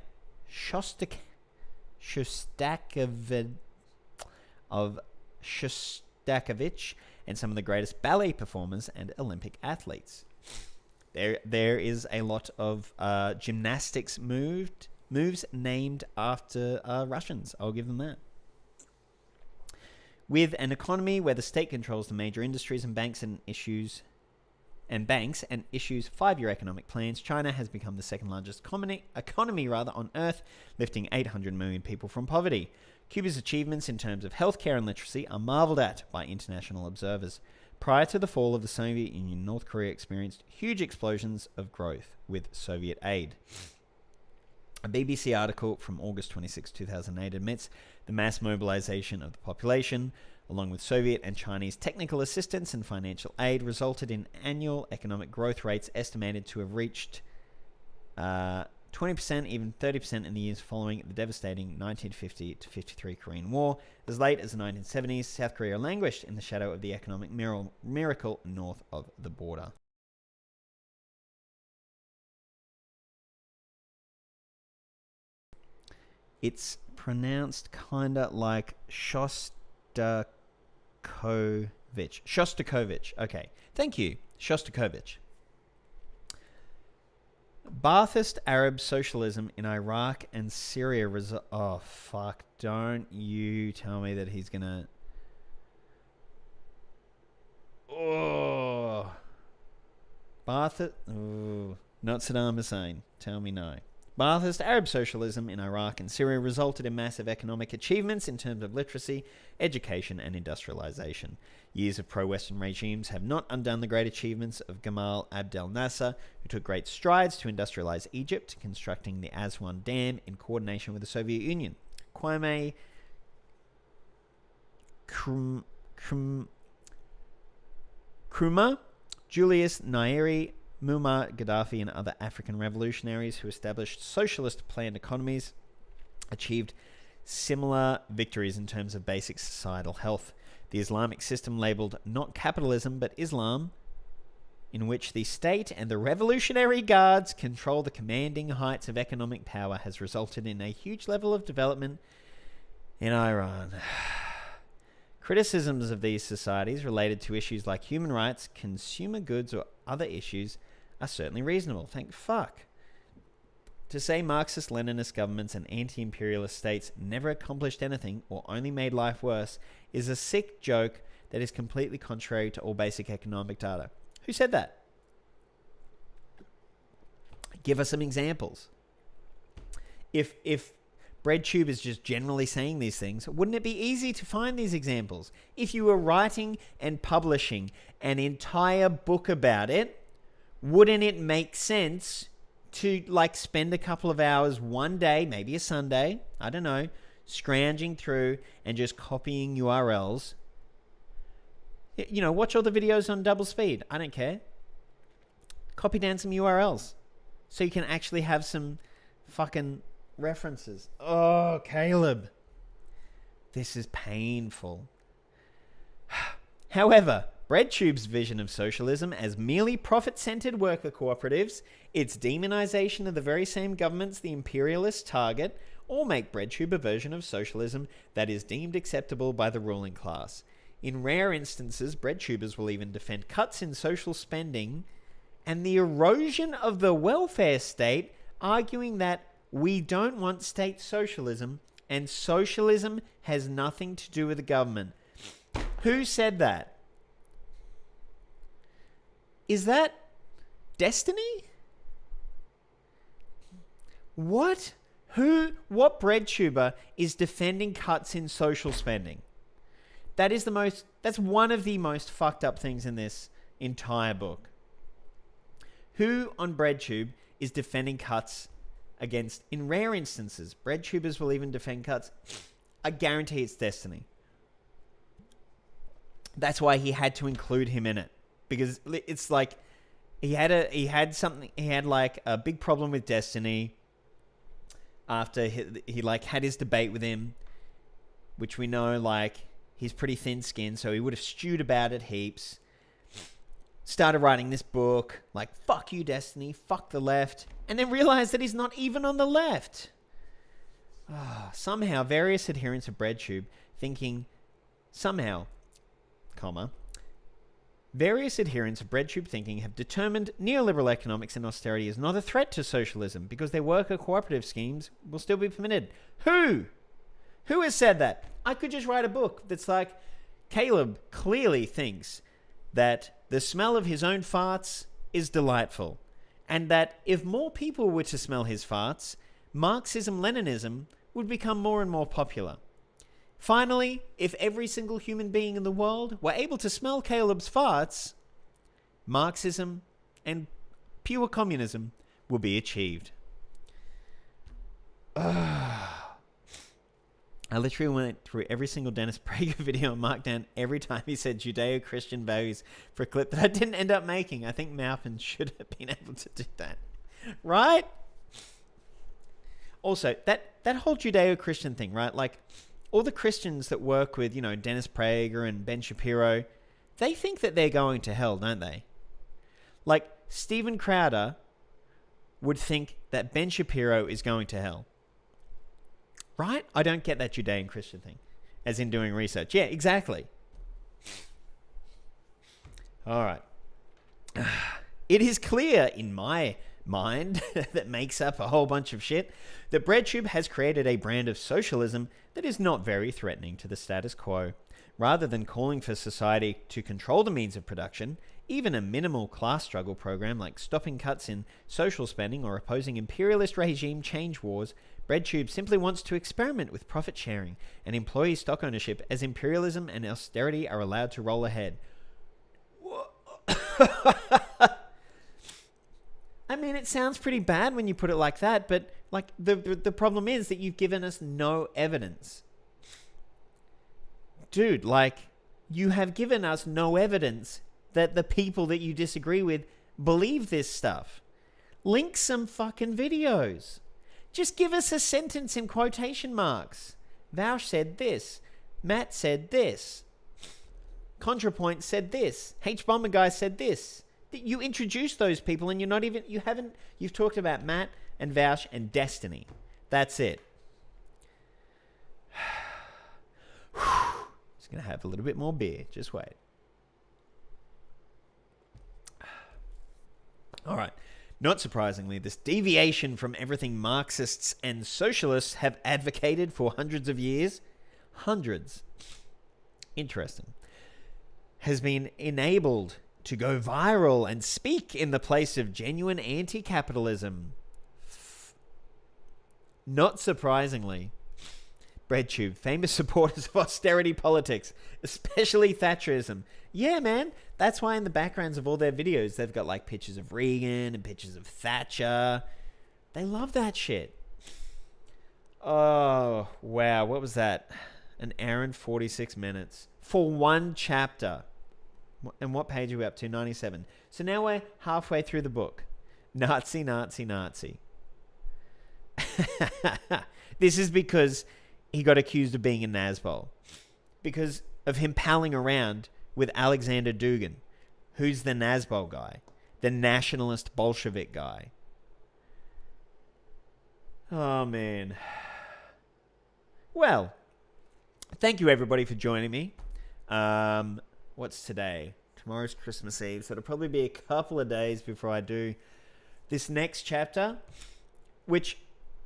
and some of the greatest ballet performers and Olympic athletes. There is a lot of gymnastics moves named after Russians. I'll give them that. With an economy where the state controls the major industries and banks and issues 5-year economic plans, China has become the second largest economy on Earth, lifting 800 million people from poverty. Cuba's achievements in terms of healthcare and literacy are marveled at by international observers. Prior to the fall of the Soviet Union, North Korea experienced huge explosions of growth with Soviet aid. A BBC article from August 26, 2008 admits the mass mobilization of the population, along with Soviet and Chinese technical assistance and financial aid, resulted in annual economic growth rates estimated to have reached 20%, even 30% in the years following the devastating 1950 to 53 Korean War. As late as the 1970s, South Korea languished in the shadow of the economic miracle north of the border. It's pronounced kinda like Shostakovich. Shostakovich. Okay. Thank you. Shostakovich. Ba'athist Arab socialism in Iraq and Syria oh, fuck. Don't you tell me that he's gonna... Oh. Ba'athist... Oh. Not Saddam Hussein. Tell me no. Ba'athist Arab socialism in Iraq and Syria resulted in massive economic achievements in terms of literacy, education, and industrialization. Years of pro-Western regimes have not undone the great achievements of Gamal Abdel Nasser, who took great strides to industrialize Egypt, constructing the Aswan Dam in coordination with the Soviet Union. Kwame Nkrumah, Julius Nyerere, Muammar Gaddafi and other African revolutionaries who established socialist planned economies achieved similar victories in terms of basic societal health. The Islamic system labeled not capitalism but Islam, in which the state and the Revolutionary Guards control the commanding heights of economic power, has resulted in a huge level of development in Iran. Criticisms of these societies related to issues like human rights, consumer goods, or other issues are certainly reasonable. Thank fuck. To say Marxist-Leninist governments and anti-imperialist states never accomplished anything or only made life worse is a sick joke that is completely contrary to all basic economic data. Who said that? Give us some examples. If BreadTube is just generally saying these things, wouldn't it be easy to find these examples? If you were writing and publishing an entire book about it, wouldn't it make sense to spend a couple of hours one day, maybe a Sunday, I don't know, scrounging through and just copying URLs? Watch all the videos on double speed. I don't care. Copy down some URLs so you can actually have some fucking references. Oh, Caleb. This is painful. However, BreadTube's vision of socialism as merely profit-centered worker cooperatives, its demonization of the very same governments the imperialists target, all make BreadTube a version of socialism that is deemed acceptable by the ruling class. In rare instances, BreadTubers will even defend cuts in social spending and the erosion of the welfare state, arguing that we don't want state socialism and socialism has nothing to do with the government. Who said that? Is that Destiny? What? What BreadTuber is defending cuts in social spending? That's one of the most fucked up things in this entire book. Who on BreadTube is defending cuts against, in rare instances, BreadTubers will even defend cuts. I guarantee it's Destiny. That's why he had to include him in it. Because it's like he had a big problem with Destiny after he had his debate with him, which we know he's pretty thin-skinned, so he would have stewed about it heaps. Started writing this book, fuck you, Destiny, fuck the left, and then realized that he's not even on the left. Somehow, various adherents of BreadTube various adherents of BreadTube thinking have determined neoliberal economics and austerity is not a threat to socialism because their worker cooperative schemes will still be permitted. Who? Who has said that? I could just write a book that's Caleb clearly thinks that the smell of his own farts is delightful, and that if more people were to smell his farts, Marxism-Leninism would become more and more popular. Finally, if every single human being in the world were able to smell Caleb's farts, Marxism and pure communism will be achieved. I literally went through every single Dennis Prager video and marked down every time he said Judeo-Christian values for a clip that I didn't end up making. I think Maupin should have been able to do that. Right? Also, that whole Judeo-Christian thing, right? All the Christians that work with, Dennis Prager and Ben Shapiro, they think that they're going to hell, don't they? Steven Crowder would think that Ben Shapiro is going to hell. Right? I don't get that Judean Christian thing, as in doing research. Yeah, exactly. All right. It is clear in my mind that makes up a whole bunch of shit that BreadTube has created a brand of socialism that is not very threatening to the status quo. Rather than calling for society to control the means of production, even a minimal class struggle program like stopping cuts in social spending or opposing imperialist regime change wars, BreadTube simply wants to experiment with profit sharing and employee stock ownership as imperialism and austerity are allowed to roll ahead. I mean, it sounds pretty bad when you put it like that, but the problem is that you've given us no evidence. Dude, you have given us no evidence that the people that you disagree with believe this stuff. Link some fucking videos. Just give us a sentence in quotation marks. Vaush said this. Matt said this. ContraPoint said this. H-Bomber Guy said this. You introduced those people and you've talked about Matt and Vaush and Destiny. That's it. Just going to have a little bit more beer. Just wait. All right. Not surprisingly, this deviation from everything Marxists and socialists have advocated for hundreds of years, interesting, has been enabled to go viral and speak in the place of genuine anti-capitalism. Not surprisingly, BreadTube, famous supporters of austerity politics, especially Thatcherism. Yeah, man, that's why in the backgrounds of all their videos, they've got like pictures of Reagan and pictures of Thatcher. They love that shit. Oh, wow. What was that? An hour and 46 minutes for one chapter. And what page are we up to? 97. So now we're halfway through the book. Nazi, Nazi, Nazi. This is because he got accused of being a Nazbol. Because of him palling around with Alexander Dugin, who's the Nazbol guy, the nationalist Bolshevik guy. Oh, man. Well, thank you, everybody, for joining me. What's today? Tomorrow's Christmas Eve, so it'll probably be a couple of days before I do this next chapter, which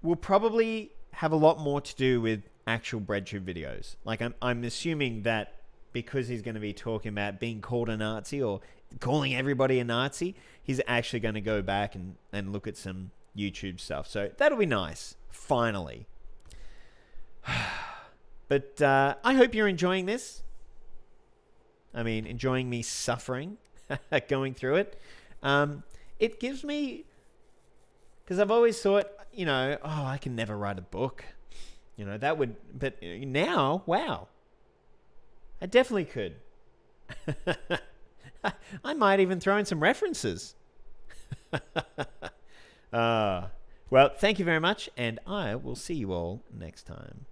will probably have a lot more to do with actual BreadTube videos. Like, I'm assuming that because he's going to be talking about being called a Nazi or calling everybody a Nazi, he's actually going to go back and look at some YouTube stuff. So that'll be nice, finally. But I hope you're enjoying this. I mean, enjoying me suffering, going through it. It gives me... Because I've always thought, I can never write a book. That would... But now, wow. I definitely could. I might even throw in some references. Well, thank you very much, and I will see you all next time.